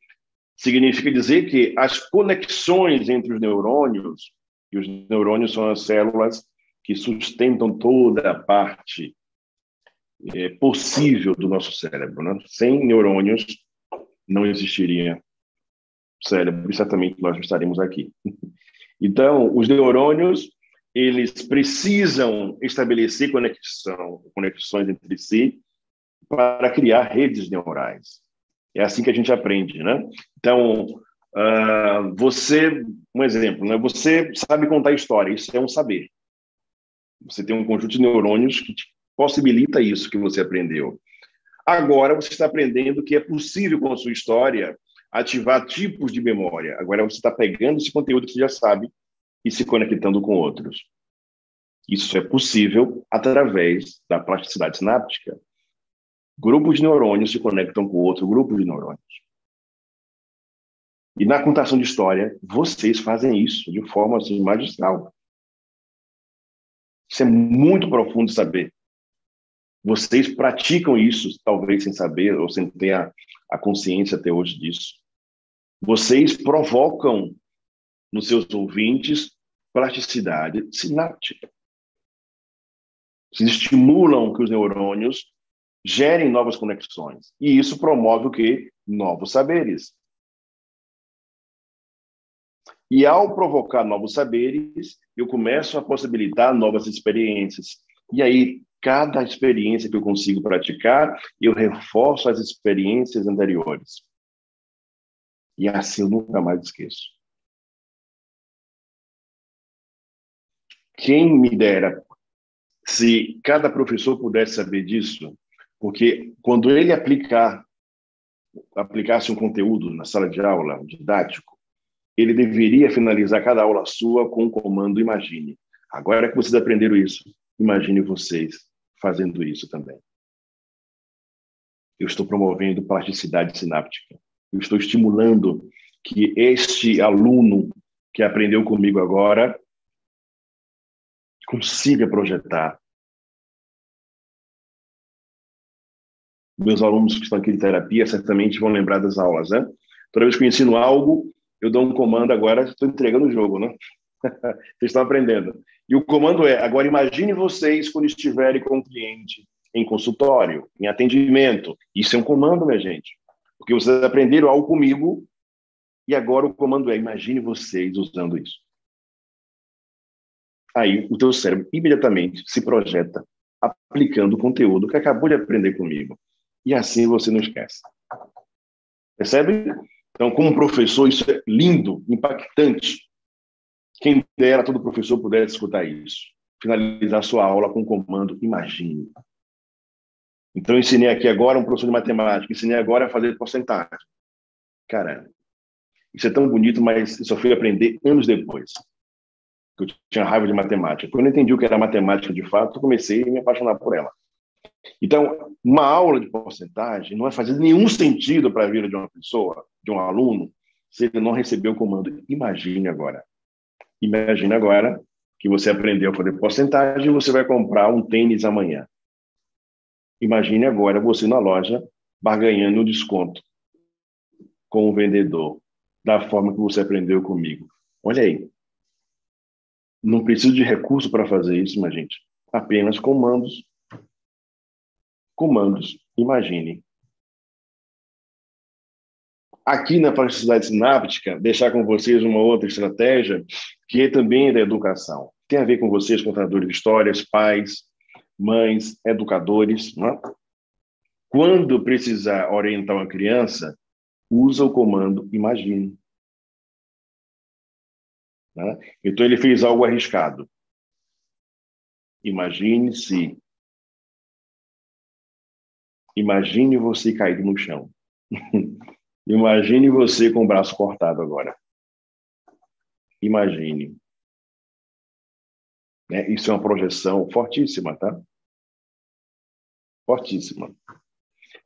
Significa dizer que as conexões entre os neurônios, e os neurônios são as células que sustentam toda a parte possível do nosso cérebro, né? Sem neurônios não existiria cérebro e certamente nós não estaremos aqui. Então, os neurônios, eles precisam estabelecer conexões entre si para criar redes neurais. É assim que a gente aprende, né? Então, um exemplo, né? Você sabe contar história, isso é um saber. Você tem um conjunto de neurônios que te possibilita isso que você aprendeu. Agora você está aprendendo que é possível, com a sua história, ativar tipos de memória. Agora você está pegando esse conteúdo que você já sabe e se conectando com outros. Isso é possível através da plasticidade sináptica. Grupos de neurônios se conectam com outro grupo de neurônios. E na contação de história, vocês fazem isso de forma assim, magistral. Isso é muito profundo de saber. Vocês praticam isso, talvez sem saber, ou sem ter a consciência até hoje disso. Vocês provocam nos seus ouvintes plasticidade sináptica. Vocês estimulam que os neurônios gerem novas conexões. E isso promove o quê? Novos saberes. E ao provocar novos saberes, eu começo a possibilitar novas experiências. E aí, cada experiência que eu consigo praticar, eu reforço as experiências anteriores. E assim eu nunca mais esqueço. Quem me dera se cada professor pudesse saber disso, porque quando ele aplicasse um conteúdo na sala de aula, um didático, ele deveria finalizar cada aula sua com o comando imagine. Agora que vocês aprenderam isso, imagine vocês fazendo isso também. Eu estou promovendo plasticidade sináptica. Eu estou estimulando que este aluno que aprendeu comigo agora consiga projetar. Meus alunos que estão aqui de terapia certamente vão lembrar das aulas, né? Toda vez que eu ensino algo, eu dou um comando agora, estou entregando o jogo, né? Vocês estão aprendendo. E o comando é, agora imagine vocês quando estiverem com um cliente em consultório, em atendimento. Isso é um comando, minha gente. Porque vocês aprenderam algo comigo e agora o comando é, imagine vocês usando isso. Aí o teu cérebro imediatamente se projeta aplicando o conteúdo que acabou de aprender comigo. E assim você não esquece. Percebe? Então, como professor, isso é lindo, impactante. Quem dera todo professor pudesse escutar isso. Finalizar sua aula com o comando imagine. Então, eu ensinei aqui agora um professor de matemática, ensinei agora a fazer porcentagem. Caramba, isso é tão bonito, mas eu só fui aprender anos depois. Eu tinha raiva de matemática. Quando eu entendi o que era matemática de fato, eu comecei a me apaixonar por ela. Então, uma aula de porcentagem não vai fazer nenhum sentido para a vida de uma pessoa, de um aluno, se ele não receber o comando imagine agora. Imagine agora que você aprendeu a fazer porcentagem e você vai comprar um tênis amanhã. Imagine agora você na loja barganhando um desconto com o vendedor, da forma que você aprendeu comigo. Olha aí. Não preciso de recurso para fazer isso, minha gente. Apenas comandos. Comandos. Imagine. Aqui na plasticidade sináptica, deixar com vocês uma outra estratégia que também é da educação. Tem a ver com vocês, contadores de histórias, pais, mães, educadores. Não é? Quando precisar orientar uma criança, usa o comando imagine. Né? Então, ele fez algo arriscado. Imagine se. Imagine você caído no chão. Imagine você com o braço cortado agora. Imagine. Né? Isso é uma projeção fortíssima, tá? Fortíssima.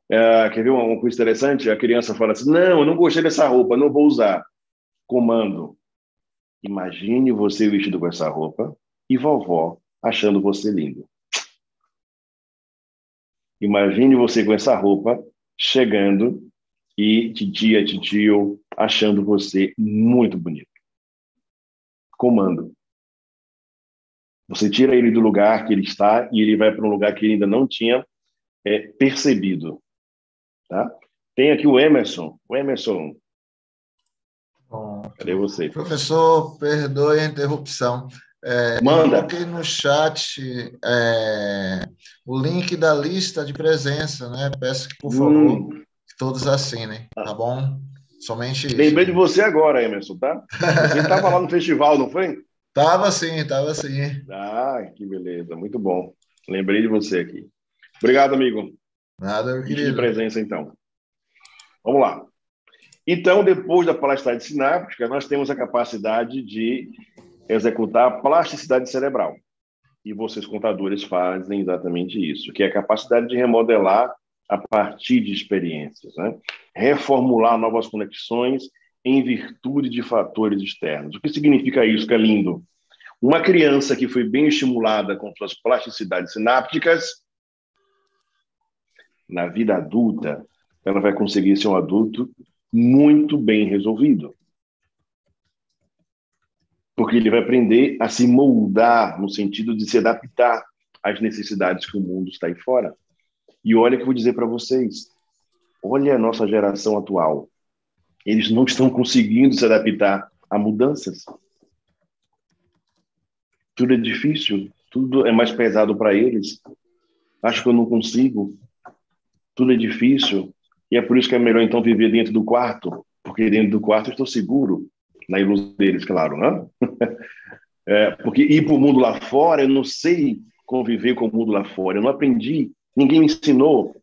Quer ver uma coisa interessante? A criança fala assim, não, eu não gostei dessa roupa, não vou usar. Comando. Imagine você vestido com essa roupa e vovó achando você lindo. Imagine você com essa roupa chegando e titia, titio achando você muito bonito. Comando. Você tira ele do lugar que ele está e ele vai para um lugar que ele ainda não tinha percebido. Tá? Tem aqui o Emerson. O Emerson. Bom, Cadê você? professor, perdoe a interrupção. Manda. Eu coloquei no chat o link da lista de presença, né? Peço que, por favor, que todos assinem, tá bom? Somente isso. Lembrei de você agora, Emerson, tá? Você estava lá no festival, não foi? Tava sim, tava sim. Ah, que beleza, muito bom. Lembrei de você aqui. Obrigado, amigo. Nada, meu Lista querido. de presença, então. Vamos lá. Então, depois da plasticidade sináptica, nós temos a capacidade de executar a plasticidade cerebral. E vocês, contadores, fazem exatamente isso, que é a capacidade de remodelar a partir de experiências, né? Reformular novas conexões em virtude de fatores externos. O que significa isso, que é lindo? Uma criança que foi bem estimulada com suas plasticidades sinápticas, na vida adulta, ela vai conseguir ser um adulto muito bem resolvido. Porque ele vai aprender a se moldar no sentido de se adaptar às necessidades que o mundo está aí fora. E olha que eu vou dizer para vocês, olha a nossa geração atual. Eles não estão conseguindo se adaptar a mudanças. Tudo é difícil, tudo é mais pesado para eles. Acho que eu não consigo. Tudo é difícil. E é por isso que é melhor, então, viver dentro do quarto, porque dentro do quarto eu estou seguro, na ilusão deles, claro, né? Porque ir para o mundo lá fora, eu não sei conviver com o mundo lá fora. Eu não aprendi, ninguém me ensinou.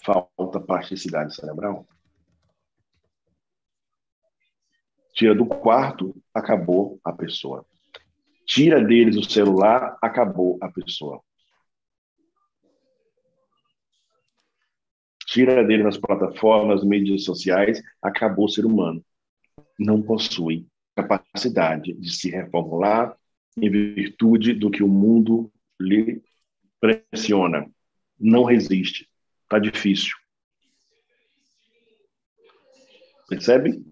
Falta plasticidade cerebral. Tira do quarto, acabou a pessoa. Tira deles o celular, acabou a pessoa. Tira deles as plataformas, mídias sociais, acabou o ser humano. Não possui capacidade de se reformular em virtude do que o mundo lhe pressiona. Não resiste. Está difícil. Percebe?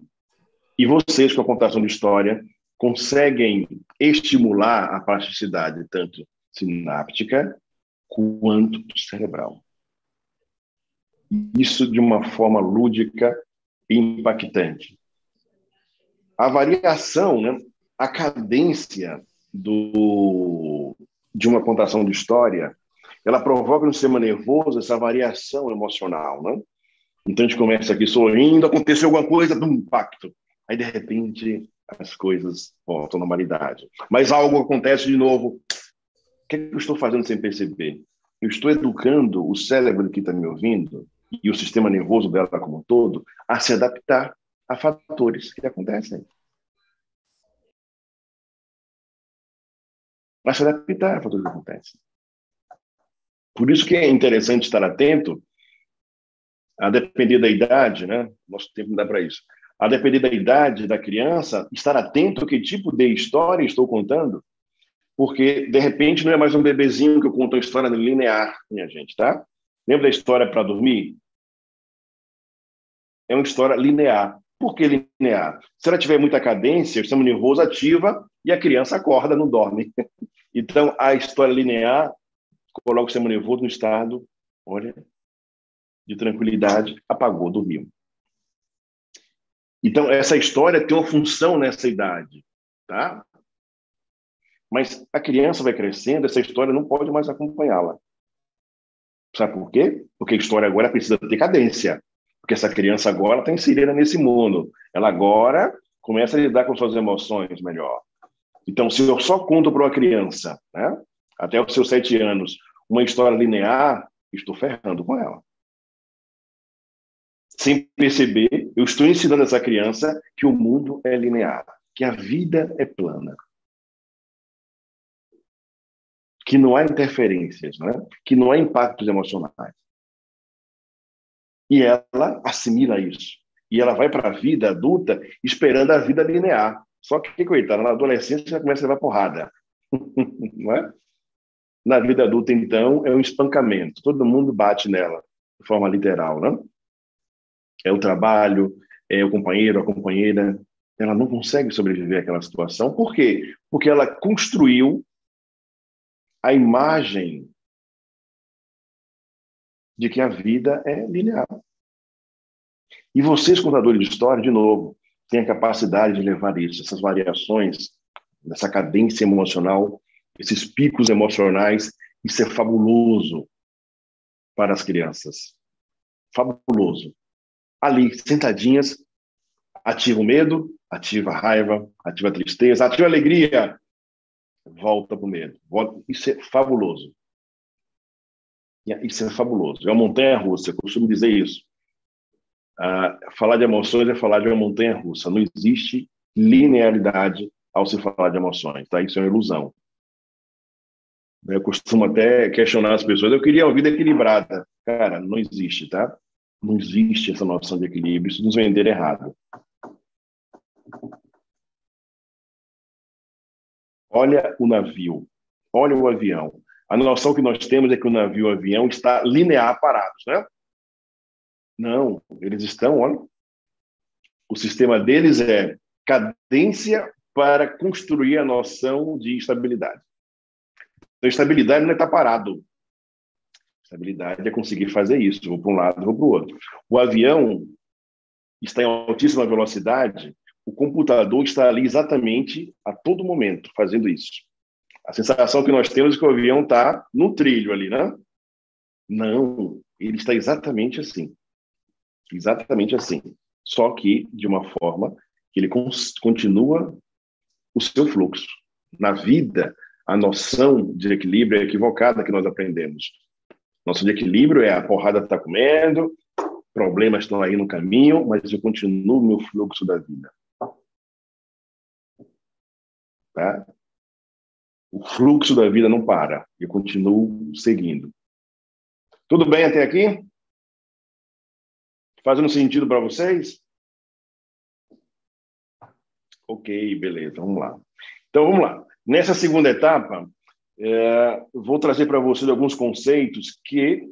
E vocês, com a contação de história, conseguem estimular a plasticidade tanto sináptica quanto cerebral. Isso de uma forma lúdica e impactante. A variação, né, a cadência de uma contação de história, ela provoca no sistema nervoso essa variação emocional, né? Então a gente começa aqui sorrindo, aconteceu alguma coisa, impacto. Aí, de repente, as coisas voltam à normalidade. Mas algo acontece de novo. O que eu estou fazendo sem perceber? Eu estou educando o cérebro que está me ouvindo e o sistema nervoso dela como um todo a se adaptar a fatores que acontecem. A se adaptar a fatores que acontecem. Por isso que é interessante estar atento, a depender da idade, né? Nosso tempo não dá para isso. A depender da idade da criança, estar atento a que tipo de história estou contando, porque, de repente, não é mais um bebezinho que eu conto uma história linear, minha gente, tá? Lembra da história para dormir? É uma história linear. Por que linear? Se ela tiver muita cadência, o sistema nervoso ativa e a criança acorda, não dorme. Então, a história linear coloca o sistema nervoso no estado, olha, de tranquilidade, apagou, dormiu. Então, essa história tem uma função nessa idade, tá? Mas a criança vai crescendo, essa história não pode mais acompanhá-la. Sabe por quê? Porque a história agora precisa ter cadência. Porque essa criança agora está inserida nesse mundo. Ela agora começa a lidar com suas emoções melhor. Então, se eu só conto para uma criança, né, até os seus 7 anos, uma história linear, estou ferrando com ela. Sem perceber, eu estou ensinando essa criança que o mundo é linear, que a vida é plana, que não há interferências, né? Que não há impactos emocionais. E ela assimila isso. E ela vai para a vida adulta esperando a vida linear. Só que, coitada, na adolescência já começa a levar porrada. Não é? Na vida adulta, então, é um espancamento. Todo mundo bate nela, de forma literal, né? É o trabalho, é o companheiro, a companheira. Ela não consegue sobreviver àquela situação. Por quê? Porque ela construiu a imagem de que a vida é linear. E vocês, contadores de história, de novo, têm a capacidade de levar isso, essas variações, essa cadência emocional, esses picos emocionais, isso é fabuloso para as crianças. Fabuloso. Ali, sentadinhas, ativa o medo, ativa a raiva, ativa a tristeza, ativa a alegria, volta para o medo. Isso é fabuloso. Isso é fabuloso. É uma montanha-russa, eu costumo dizer isso. Falar de emoções é falar de uma montanha-russa. Não existe linearidade ao se falar de emoções, tá? Isso é uma ilusão. Eu costumo até questionar as pessoas. Eu queria uma vida equilibrada. Cara, não existe, tá? Não existe essa noção de equilíbrio. Isso nos venderam errado. Olha o navio. Olha o avião. A noção que nós temos é que o navio e o avião está linear parados, né? Não, eles estão, olha. O sistema deles é cadência para construir a noção de estabilidade. Então, estabilidade não é estar parado. Estabilidade é conseguir fazer isso. Vou para um lado, vou para o outro. O avião está em altíssima velocidade, o computador está ali exatamente a todo momento fazendo isso. A sensação que nós temos é que o avião está no trilho ali, né? Não, ele está exatamente assim. Exatamente assim. Só que de uma forma que ele continua o seu fluxo. Na vida, a noção de equilíbrio é equivocada que nós aprendemos. Noção de equilíbrio é a porrada está comendo, problemas estão aí no caminho, mas eu continuo o meu fluxo da vida. Tá? O fluxo da vida não para. Eu continuo seguindo. Tudo bem até aqui? Fazendo sentido para vocês? Ok, beleza, vamos lá. Então, vamos lá. Nessa segunda etapa, vou trazer para vocês alguns conceitos que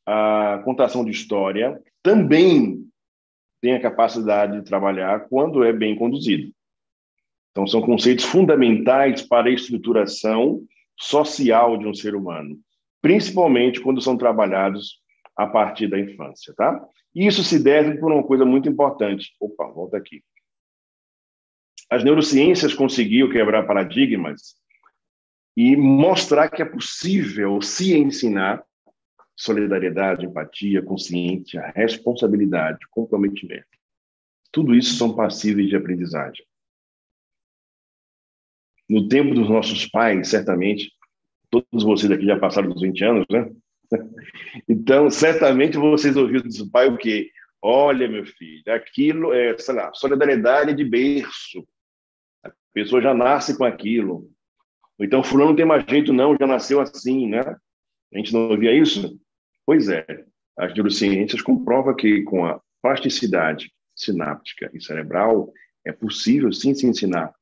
a contação de história também tem a capacidade de trabalhar quando é bem conduzido. Então, são conceitos fundamentais para a estruturação social de um ser humano, principalmente quando são trabalhados a partir da infância, tá? E isso se deve por uma coisa muito importante. Opa, volta aqui. As neurociências conseguiram quebrar paradigmas e mostrar que é possível se ensinar solidariedade, empatia, consciência, responsabilidade, comprometimento. Tudo isso são passíveis de aprendizagem. No tempo dos nossos pais, certamente, todos vocês aqui já passaram dos 20 anos, né? Então, certamente vocês ouviram do seu pai o quê? Olha, meu filho, aquilo é, sei lá, solidariedade de berço. A pessoa já nasce com aquilo. Ou então, fulano não tem mais jeito não, já nasceu assim, né? A gente não ouvia isso? Pois é, as neurociências comprovam que com a plasticidade sináptica e cerebral é possível sim se ensinar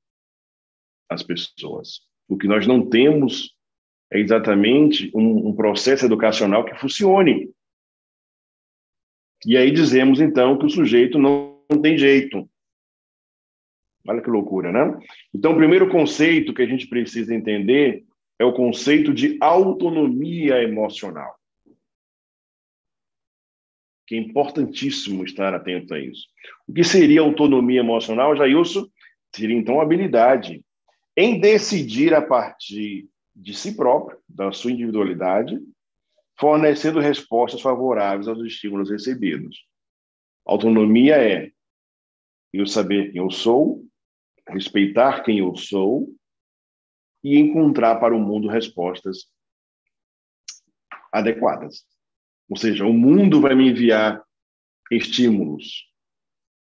as pessoas. O que nós não temos é exatamente um processo educacional que funcione. E aí dizemos, então, que o sujeito não tem jeito. Olha que loucura, né? Então, o primeiro conceito que a gente precisa entender é o conceito de autonomia emocional. Que é importantíssimo estar atento a isso. O que seria autonomia emocional, Jailson? Seria, então, habilidade em decidir a partir de si próprio, da sua individualidade, fornecendo respostas favoráveis aos estímulos recebidos. Autonomia é eu saber quem eu sou, respeitar quem eu sou e encontrar para o mundo respostas adequadas. Ou seja, o mundo vai me enviar estímulos,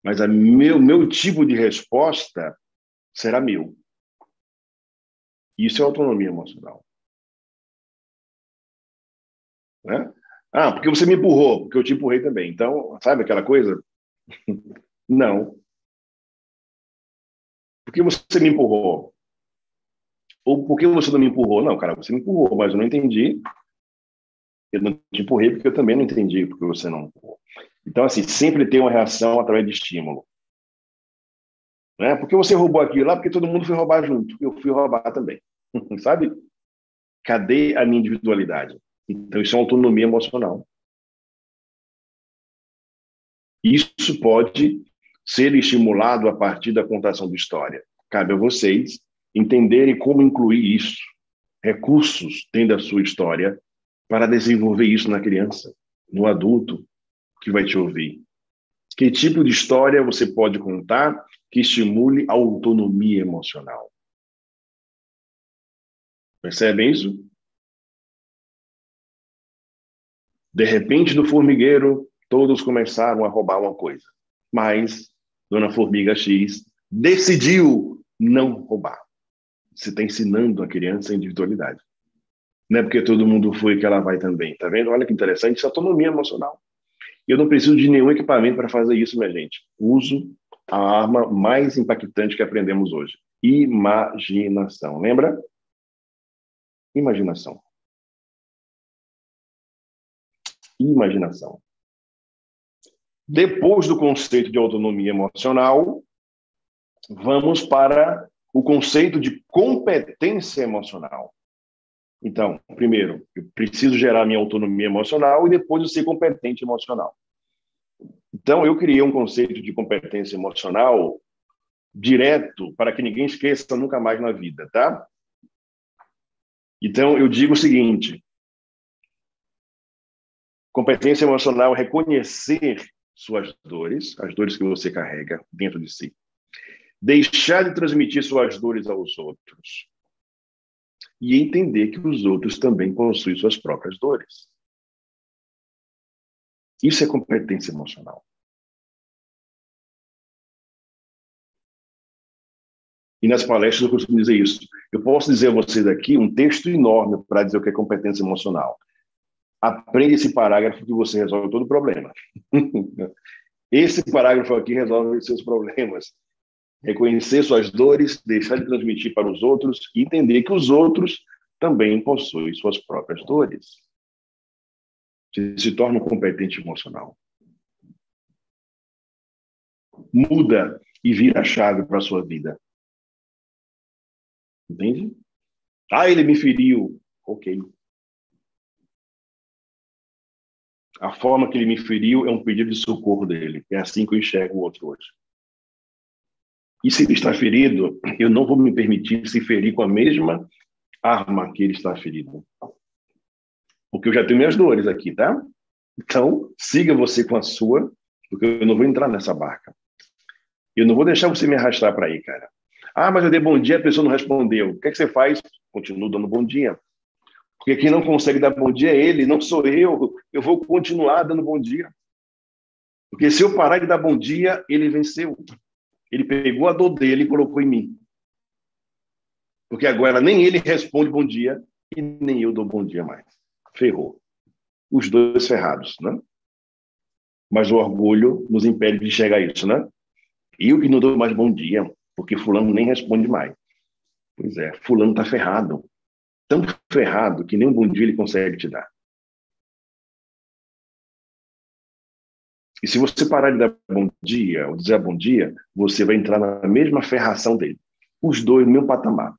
mas meu tipo de resposta será meu. Isso é autonomia emocional. Né? Ah, porque você me empurrou, porque eu te empurrei também. Então, sabe aquela coisa? Não. Por que você me empurrou? Ou por que você não me empurrou? Não, cara, você me empurrou, mas eu não entendi. Eu não te empurrei porque eu também não entendi porque você não empurrou. Então, assim, sempre tem uma reação através de estímulo. Né? Por que você roubou aquilo lá? Porque todo mundo foi roubar junto. Eu fui roubar também. Sabe? Cadê a minha individualidade? Então, isso é autonomia emocional. Isso pode ser estimulado a partir da contação de história. Cabe a vocês entenderem como incluir isso. Recursos têm da sua história para desenvolver isso na criança, no adulto que vai te ouvir. Que tipo de história você pode contar que estimule a autonomia emocional? Percebe isso? De repente, no formigueiro, todos começaram a roubar uma coisa. Mas Dona Formiga X decidiu não roubar. Você está ensinando a criança a individualidade. Não é porque todo mundo foi que ela vai também. Tá vendo? Olha que interessante, isso é autonomia emocional. Eu não preciso de nenhum equipamento para fazer isso, minha gente. Uso a arma mais impactante que aprendemos hoje. Imaginação. Lembra? Imaginação. Imaginação. Depois do conceito de autonomia emocional, vamos para o conceito de competência emocional. Então, primeiro, eu preciso gerar minha autonomia emocional e depois eu ser competente emocional. Então, eu criei um conceito de competência emocional direto para que ninguém esqueça nunca mais na vida, tá? Então, eu digo o seguinte: competência emocional é reconhecer suas dores, as dores que você carrega dentro de si. Deixar de transmitir suas dores aos outros. E entender que os outros também possuem suas próprias dores. Isso é competência emocional. E nas palestras eu costumo dizer isso. Eu posso dizer a vocês aqui um texto enorme para dizer o que é competência emocional. Aprende esse parágrafo que você resolve todo o problema. Esse parágrafo aqui resolve os seus problemas. Reconhecer suas dores, deixar de transmitir para os outros e entender que os outros também possuem suas próprias dores. Você se torna um competente emocional. Muda e vira a chave para a sua vida. Entende? Ah, ele me feriu. Ok. A forma que ele me feriu é um pedido de socorro dele. É assim que eu enxergo o outro hoje. E se ele está ferido, eu não vou me permitir se ferir com a mesma arma que ele está ferido. Porque eu já tenho minhas dores aqui, tá? Então, siga você com a sua, porque eu não vou entrar nessa barca. Eu não vou deixar você me arrastar para aí, cara. Ah, mas eu dei bom dia, a pessoa não respondeu. O que é que você faz? Continuo dando bom dia. Porque quem não consegue dar bom dia é ele, não sou eu. Eu vou continuar dando bom dia. Porque se eu parar de dar bom dia, ele venceu. Ele pegou a dor dele e colocou em mim. Porque agora nem ele responde bom dia e nem eu dou bom dia mais. Ferrou. Os dois ferrados, né? Mas o orgulho nos impede de enxergar isso, né? Eu que não dou mais bom dia, porque fulano nem responde mais. Pois é, fulano está ferrado. Tão ferrado que nem um bom dia ele consegue te dar. E se você parar de dar bom dia, ou dizer bom dia, você vai entrar na mesma ferração dele. Os dois no meu patamar.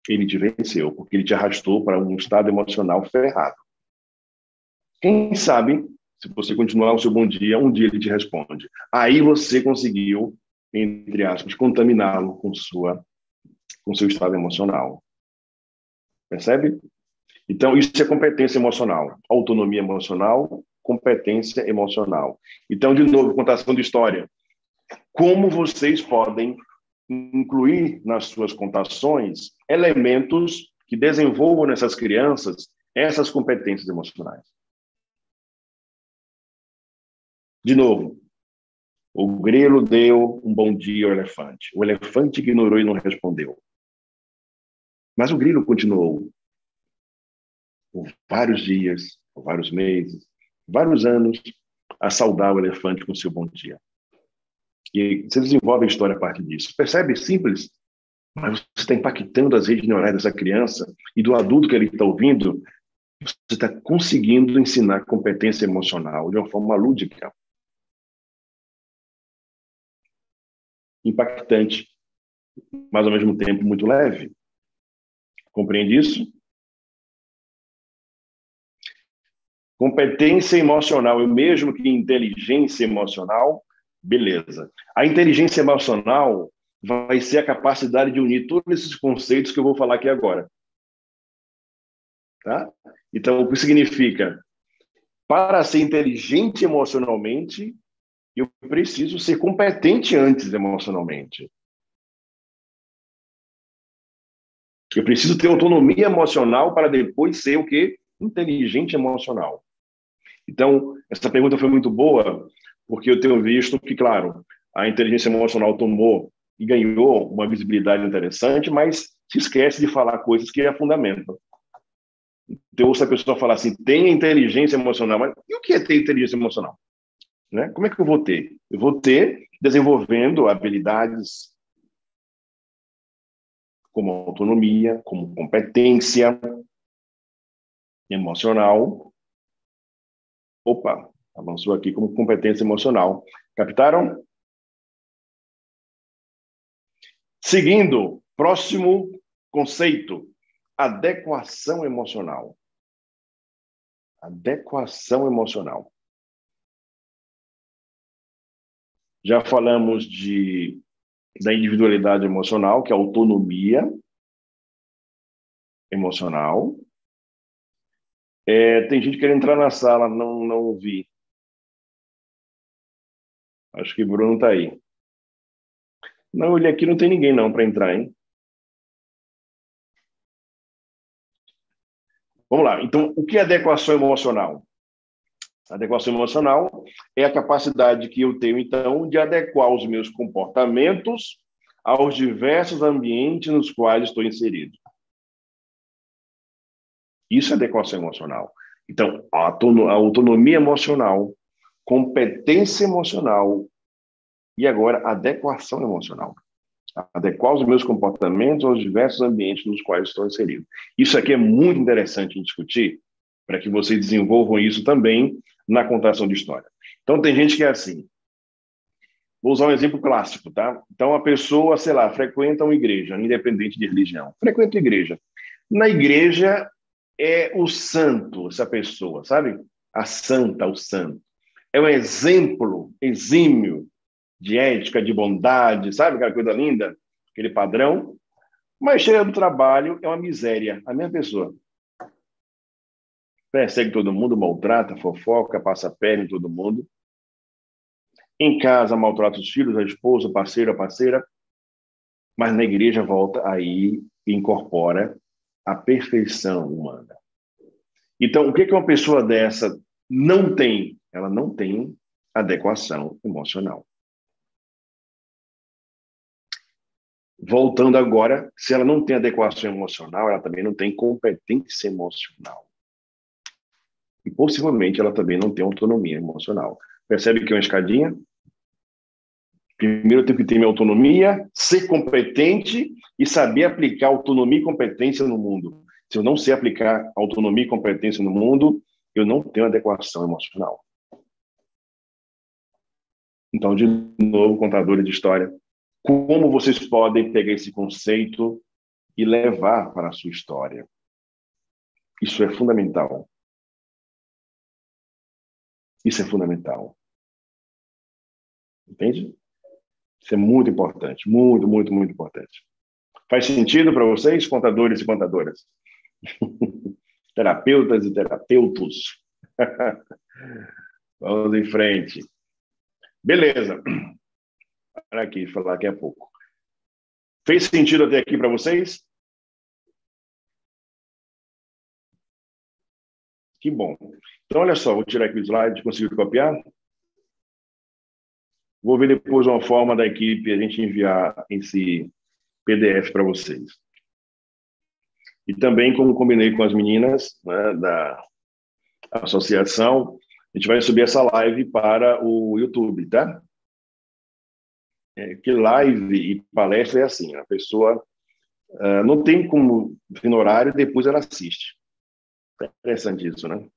Ele te venceu, porque ele te arrastou para um estado emocional ferrado. Quem sabe, se você continuar o seu bom dia, um dia ele te responde. Aí você conseguiu, entre aspas, contaminá-lo com seu estado emocional. Percebe? Então, isso é competência emocional. Autonomia emocional, competência emocional. Então, de novo, contação de história. Como vocês podem incluir nas suas contações elementos que desenvolvam nessas crianças essas competências emocionais? De novo, o grilo deu um bom dia ao elefante. O elefante ignorou e não respondeu. Mas o grilo continuou por vários dias, por vários meses, vários anos, a saudar o elefante com seu bom dia. E você desenvolve a história a partir disso. Percebe? Simples. Mas você está impactando as redes neurais dessa criança e do adulto que ele está ouvindo, você está conseguindo ensinar competência emocional de uma forma lúdica. Impactante, mas ao mesmo tempo muito leve. Compreende isso? Competência emocional, e mesmo que inteligência emocional, beleza. A inteligência emocional vai ser a capacidade de unir todos esses conceitos que eu vou falar aqui agora. Tá? Então, o que significa? Para ser inteligente emocionalmente, eu preciso ser competente antes emocionalmente. Eu preciso ter autonomia emocional para depois ser o quê? Inteligente emocional. Então, essa pergunta foi muito boa, porque eu tenho visto que, claro, a inteligência emocional tomou e ganhou uma visibilidade interessante, mas se esquece de falar coisas que é fundamental. Então, ouço a pessoa falar assim, tem inteligência emocional, mas e o que é ter inteligência emocional? Né? Como é que eu vou ter? Eu vou ter desenvolvendo habilidades como autonomia, como competência emocional. Opa, avançou aqui como competência emocional. Captaram? Seguindo, próximo conceito, adequação emocional. Adequação emocional. Já falamos da individualidade emocional, que é a autonomia emocional. Tem gente querendo entrar na sala, não ouvi. Acho que o Bruno está aí. Não, ele aqui não tem ninguém não para entrar, hein? Vamos lá. Então, o que é adequação emocional? A adequação emocional é a capacidade que eu tenho, então, de adequar os meus comportamentos aos diversos ambientes nos quais estou inserido. Isso é adequação emocional. Então, a autonomia emocional, competência emocional e agora adequação emocional. Adequar os meus comportamentos aos diversos ambientes nos quais estou inserido. Isso aqui é muito interessante em discutir, para que vocês desenvolvam isso também na contação de história. Então, tem gente que é assim. Vou usar um exemplo clássico, tá? Então, a pessoa, sei lá, frequenta uma igreja, independente de religião. Frequenta a igreja. Na igreja é o santo, essa pessoa, sabe? A santa, o santo. É um exemplo exímio de ética, de bondade, sabe aquela coisa linda? Aquele padrão. Mas chega do trabalho, é uma miséria. A mesma pessoa. Persegue todo mundo, maltrata, fofoca, passa a perna em todo mundo. Em casa, maltrata os filhos, a esposa, o parceiro, a parceira. Mas na igreja volta aí e incorpora a perfeição humana. Então, o que uma pessoa dessa não tem? Ela não tem adequação emocional. Voltando agora, se ela não tem adequação emocional, ela também não tem competência emocional. E possivelmente ela também não tem autonomia emocional. Percebe que é uma escadinha? Primeiro eu tenho que ter minha autonomia, ser competente e saber aplicar autonomia e competência no mundo. Se eu não sei aplicar autonomia e competência no mundo, eu não tenho adequação emocional. Então, de novo, contadores de história, como vocês podem pegar esse conceito e levar para a sua história? Isso é fundamental. Isso é fundamental. Entende? Isso é muito importante. Muito, muito, muito importante. Faz sentido para vocês, contadores e contadoras? Terapeutas e terapeutos. Vamos em frente. Beleza. Para aqui, falar daqui a pouco. Fez sentido até aqui para vocês? Que bom. Então, olha só, vou tirar aqui o slide, conseguiu copiar? Vou ver depois uma forma da equipe a gente enviar esse PDF para vocês. E também, como combinei com as meninas, né, da associação, a gente vai subir essa live para o YouTube, tá? Que live e palestra é assim, a pessoa não tem como vir no horário e depois ela assiste. É interessante isso, né?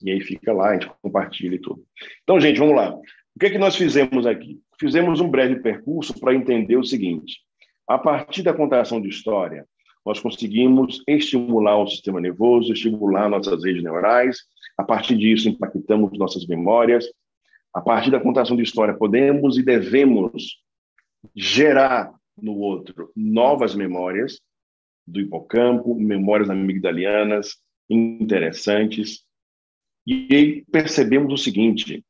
E aí fica lá, a gente compartilha e tudo. Então, gente, vamos lá. O que é que nós fizemos aqui? Fizemos um breve percurso para entender o seguinte. A partir da contação de história, nós conseguimos estimular o sistema nervoso, estimular nossas redes neurais. A partir disso, impactamos nossas memórias. A partir da contação de história, podemos e devemos gerar no outro novas memórias do hipocampo, memórias amigdalianas interessantes. E aí percebemos o seguinte: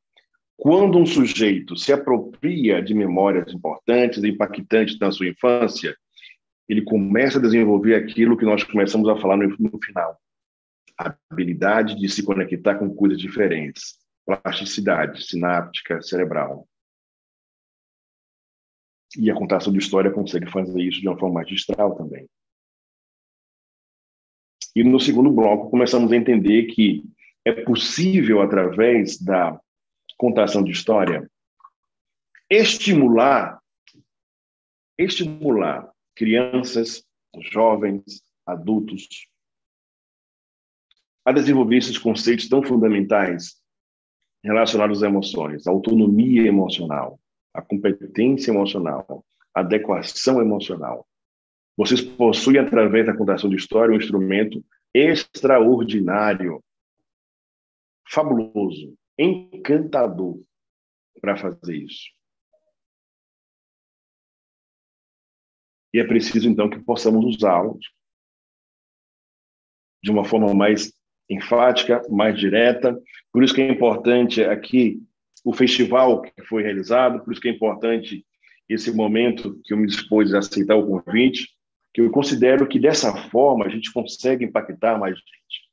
quando um sujeito se apropria de memórias importantes e impactantes da sua infância, ele começa a desenvolver aquilo que nós começamos a falar no final. A habilidade de se conectar com coisas diferentes. Plasticidade sináptica cerebral. E a contação de história consegue fazer isso de uma forma magistral também. E no segundo bloco, começamos a entender que é possível, através da contação de história, estimular crianças, jovens, adultos, a desenvolver esses conceitos tão fundamentais relacionados às emoções, a autonomia emocional, a competência emocional, a adequação emocional. Vocês possuem, através da contação de história, um instrumento extraordinário, fabuloso, encantador para fazer isso. E é preciso, então, que possamos usá-los de uma forma mais enfática, mais direta. Por isso que é importante aqui o festival que foi realizado, por isso que é importante esse momento que eu me dispus a aceitar o convite, que eu considero que dessa forma a gente consegue impactar mais gente.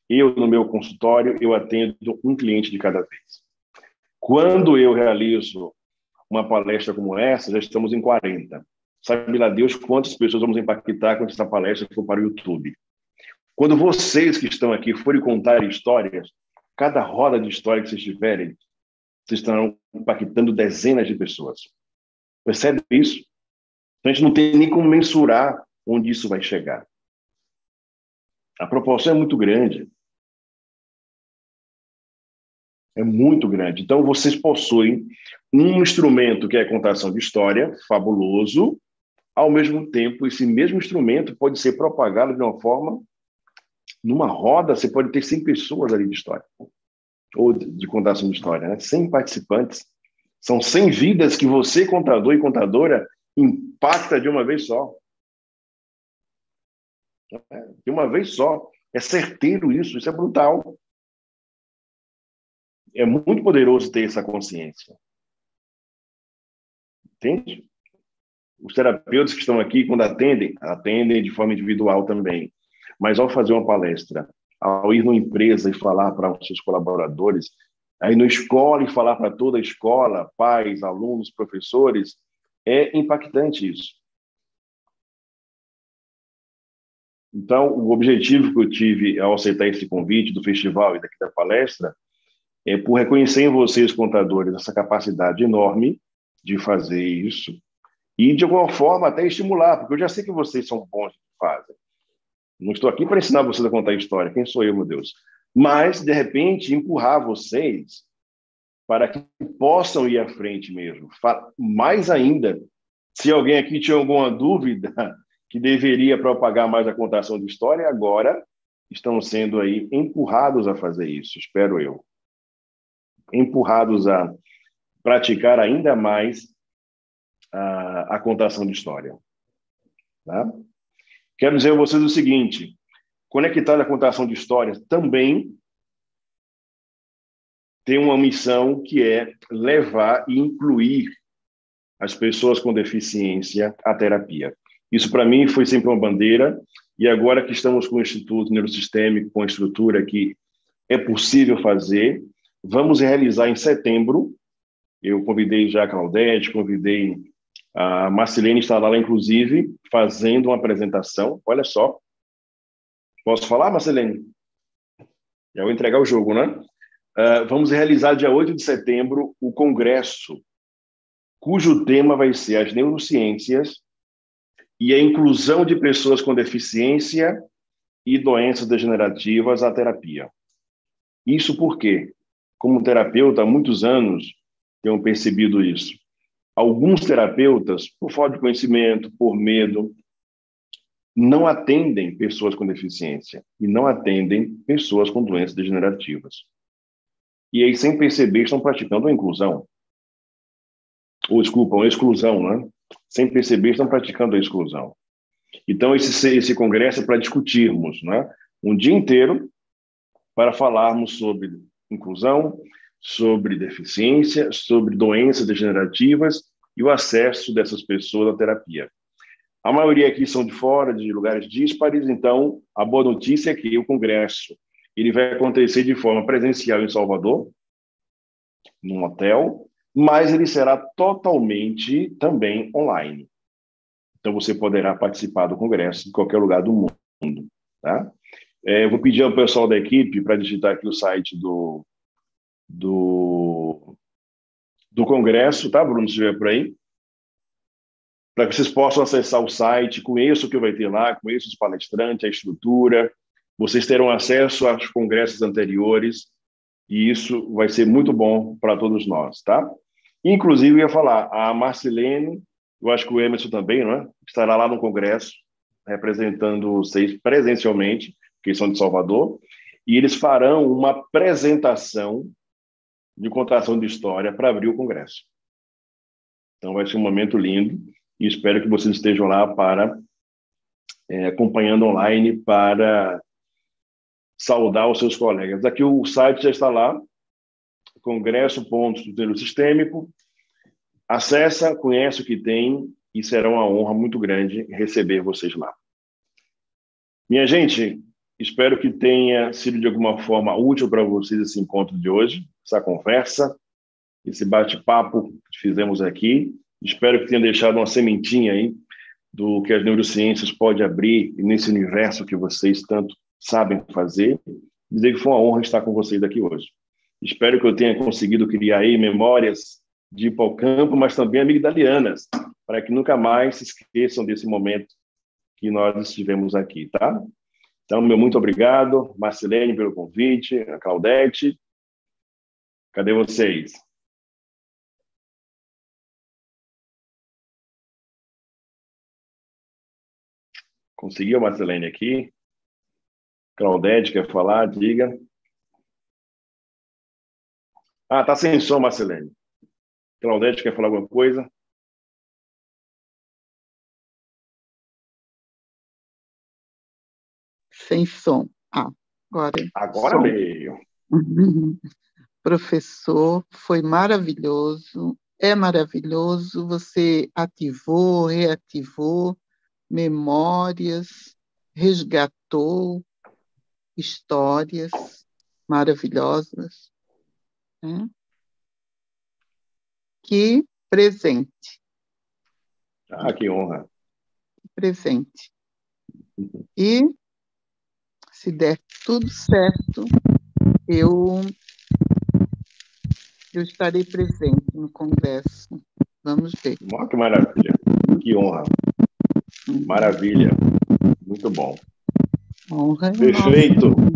Eu, no meu consultório, eu atendo um cliente de cada vez. Quando eu realizo uma palestra como essa, já estamos em 40. Sabe lá Deus quantas pessoas vamos impactar quando essa palestra for para o YouTube. Quando vocês que estão aqui forem contar histórias, cada roda de história que vocês tiverem, vocês estarão impactando dezenas de pessoas. Percebe isso? Então, a gente não tem nem como mensurar onde isso vai chegar. A proporção é muito grande. É muito grande. Então, vocês possuem um instrumento que é a contação de história, fabuloso. Ao mesmo tempo, esse mesmo instrumento pode ser propagado de uma forma... Numa roda, você pode ter 100 pessoas ali de história. Ou de contação de história, né? 100 participantes. São 100 vidas que você, contador e contadora, impacta de uma vez só. De uma vez só. É certeiro isso é brutal. É muito poderoso ter essa consciência. Entende? Os terapeutas que estão aqui, quando atendem de forma individual também. Mas ao fazer uma palestra, ao ir numa empresa e falar para os seus colaboradores, aí na escola e falar para toda a escola, pais, alunos, professores, é impactante isso. Então, o objetivo que eu tive ao aceitar esse convite do festival e daqui da palestra é por reconhecer em vocês, contadores, essa capacidade enorme de fazer isso e, de alguma forma, até estimular, porque eu já sei que vocês são bons no que fazem. Não estou aqui para ensinar vocês a contar história. Quem sou eu, meu Deus? Mas, de repente, empurrar vocês para que possam ir à frente mesmo. Mais ainda, se alguém aqui tinha alguma dúvida que deveria propagar mais a contação de história, agora estão sendo aí empurrados a fazer isso, espero eu. Empurrados a praticar ainda mais a contação de história. Tá? Quero dizer a vocês o seguinte, conectar a contação de histórias também tem uma missão que é levar e incluir as pessoas com deficiência à terapia. Isso, para mim, foi sempre uma bandeira, e agora que estamos com o Instituto Neurosistêmico, com a estrutura que é possível fazer, vamos realizar em setembro. Eu convidei já a Claudete, convidei a Marcelene, está lá, inclusive, fazendo uma apresentação. Olha só. Posso falar, Marcelene? Já vou entregar o jogo, né? Vamos realizar, dia 8 de setembro, o congresso, cujo tema vai ser as neurociências e a inclusão de pessoas com deficiência e doenças degenerativas à terapia. Isso porque, como terapeuta, há muitos anos tenho percebido isso. Alguns terapeutas, por falta de conhecimento, por medo, não atendem pessoas com deficiência e não atendem pessoas com doenças degenerativas. E aí, sem perceber, estão praticando a inclusão. Ou, desculpa, uma exclusão, né? Sem perceber, estão praticando a exclusão. Então, esse congresso é para discutirmos, né? Um dia inteiro para falarmos sobre inclusão, sobre deficiência, sobre doenças degenerativas e o acesso dessas pessoas à terapia. A maioria aqui são de fora, de lugares díspares, então a boa notícia é que o congresso ele vai acontecer de forma presencial em Salvador, num hotel, mas ele será totalmente também online. Então você poderá participar do congresso em qualquer lugar do mundo, tá? Eu vou pedir ao pessoal da equipe para digitar aqui o site do congresso, tá, Bruno, se estiver por aí, para que vocês possam acessar o site, conheçam o que vai ter lá, conheçam os palestrantes, a estrutura, vocês terão acesso aos congressos anteriores, e isso vai ser muito bom para todos nós, tá? Inclusive, eu ia falar, a Marcelene, eu acho que o Emerson também, não é? Estará lá no congresso, representando vocês presencialmente, que são de Salvador, e eles farão uma apresentação de contação de história para abrir o congresso. Então, vai ser um momento lindo e espero que vocês estejam lá para acompanhando online para saudar os seus colegas. Aqui o site já está lá, congresso.neurosistêmico. Acessa, conhece o que tem e será uma honra muito grande receber vocês lá. Minha gente, espero que tenha sido de alguma forma útil para vocês esse encontro de hoje, essa conversa, esse bate-papo que fizemos aqui. Espero que tenha deixado uma sementinha aí do que as neurociências podem abrir nesse universo que vocês tanto sabem fazer. Dizer que foi uma honra estar com vocês aqui hoje. Espero que eu tenha conseguido criar aí memórias de hipocampo, mas também amigdalianas, para que nunca mais se esqueçam desse momento que nós estivemos aqui, tá? Então, meu muito obrigado, Marcelene, pelo convite, a Claudete. Cadê vocês? Conseguiu, Marcelene, aqui? Claudete, quer falar? Diga. Tá sem som, Marcelene. Claudete quer falar alguma coisa? Sem som. Agora. Agora Som. veio. Professor, foi maravilhoso, é maravilhoso. Você ativou, reativou memórias, resgatou histórias maravilhosas, né? Que presente, Que honra. presente. E, se der tudo certo, eu estarei presente no congresso. Vamos ver. Que maravilha. Que honra. Maravilha. Muito bom. Honra é Perfeito. nossa.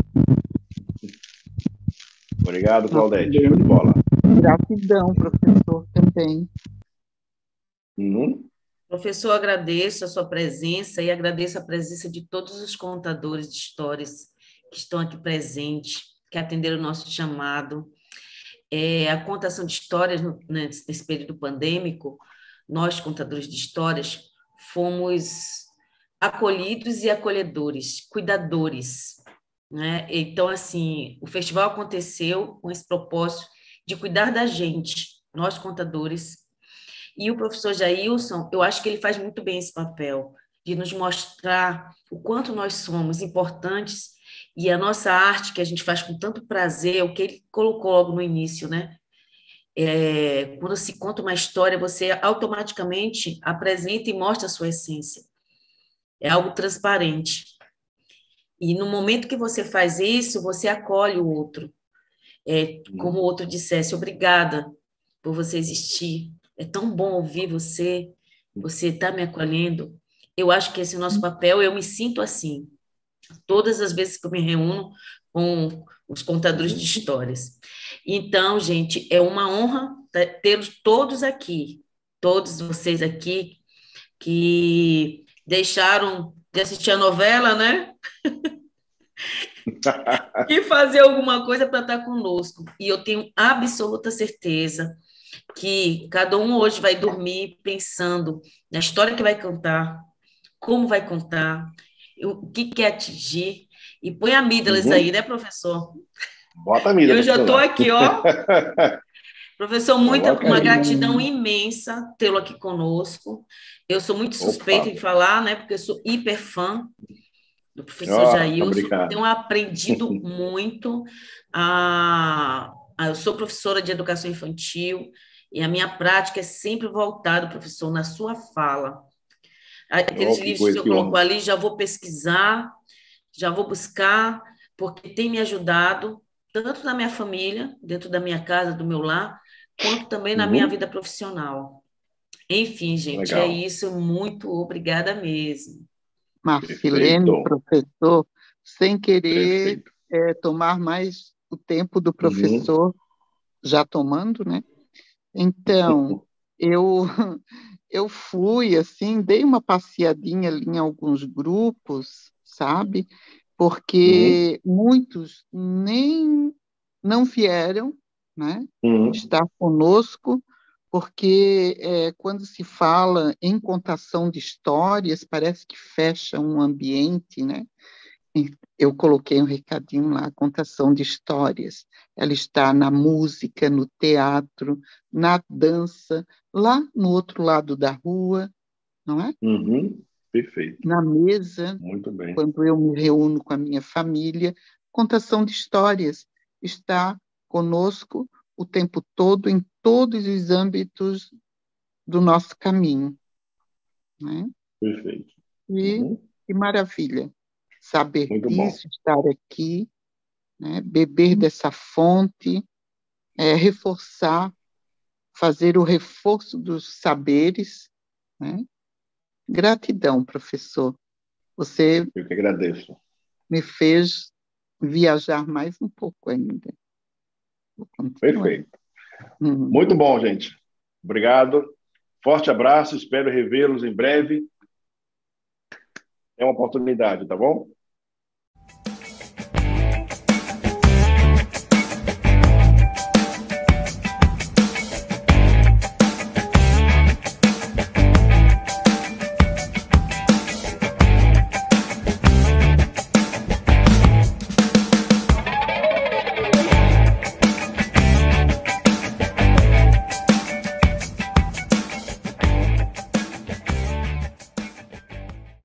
Obrigado, Claudete. Show de bola. Gratidão, professor, também. Professor, agradeço a sua presença e agradeço a presença de todos os contadores de histórias que estão aqui presentes, que atenderam o nosso chamado. A contação de histórias nesse período pandêmico, nós, contadores de histórias, fomos acolhidos e acolhedores, cuidadores, né? Então, assim, o festival aconteceu com esse propósito de cuidar da gente, nós, contadores. E o professor Jailson, eu acho que ele faz muito bem esse papel, de nos mostrar o quanto nós somos importantes e a nossa arte, que a gente faz com tanto prazer, o que ele colocou logo no início, né? Quando se conta uma história, você automaticamente apresenta e mostra a sua essência. É algo transparente. E no momento que você faz isso, você acolhe o outro. Como o outro dissesse, obrigada por você existir. É tão bom ouvir você está me acolhendo. Eu acho que esse é o nosso papel, eu me sinto assim, todas as vezes que eu me reúno com os contadores de histórias. Então, gente, é uma honra tê-los todos aqui, todos vocês aqui, que deixaram de assistir a novela, né? E fazer alguma coisa para estar conosco. E eu tenho absoluta certeza que cada um hoje vai dormir pensando na história que vai contar, como vai contar, o que quer atingir, e põe amígdalas aí, né, professor? Bota a amígdalas. Eu já estou aqui, ó. Professor, uma gratidão aí. imensa tê-lo aqui conosco. Eu sou muito suspeita de falar, né, porque eu sou hiper fã do professor Jailson, tenho aprendido muito. Eu sou professora de educação infantil e a minha prática é sempre voltada, professor, na sua fala. Aqueles livros que o senhor colocou ali, já vou pesquisar, já vou buscar, porque tem me ajudado, tanto na minha família, dentro da minha casa, do meu lar, quanto também na minha vida profissional. Enfim, gente, é isso. Muito obrigada mesmo. Marcilene, professor, sem querer tomar mais o tempo do professor, já tomando, né? Então, eu fui, assim, dei uma passeadinha ali em alguns grupos, sabe? Porque muitos nem não vieram, né? Estar conosco, porque quando se fala em contação de histórias, parece que fecha um ambiente, né? Eu coloquei um recadinho lá, contação de histórias. Ela está na música, no teatro, na dança, lá no outro lado da rua, não é? Perfeito. Na mesa, muito bem. Quando eu me reúno com a minha família, contação de histórias está conosco o tempo todo, em todos os âmbitos do nosso caminho. Né? Perfeito. E que maravilha saber Muito disso, bom. estar aqui, né? Beber dessa fonte, reforçar, fazer o reforço dos saberes. Né? Gratidão, professor. Você Eu que agradeço. me fez viajar mais um pouco ainda. Perfeito. Muito bom, gente. Obrigado. Forte abraço. Espero revê-los em breve. É uma oportunidade, tá bom?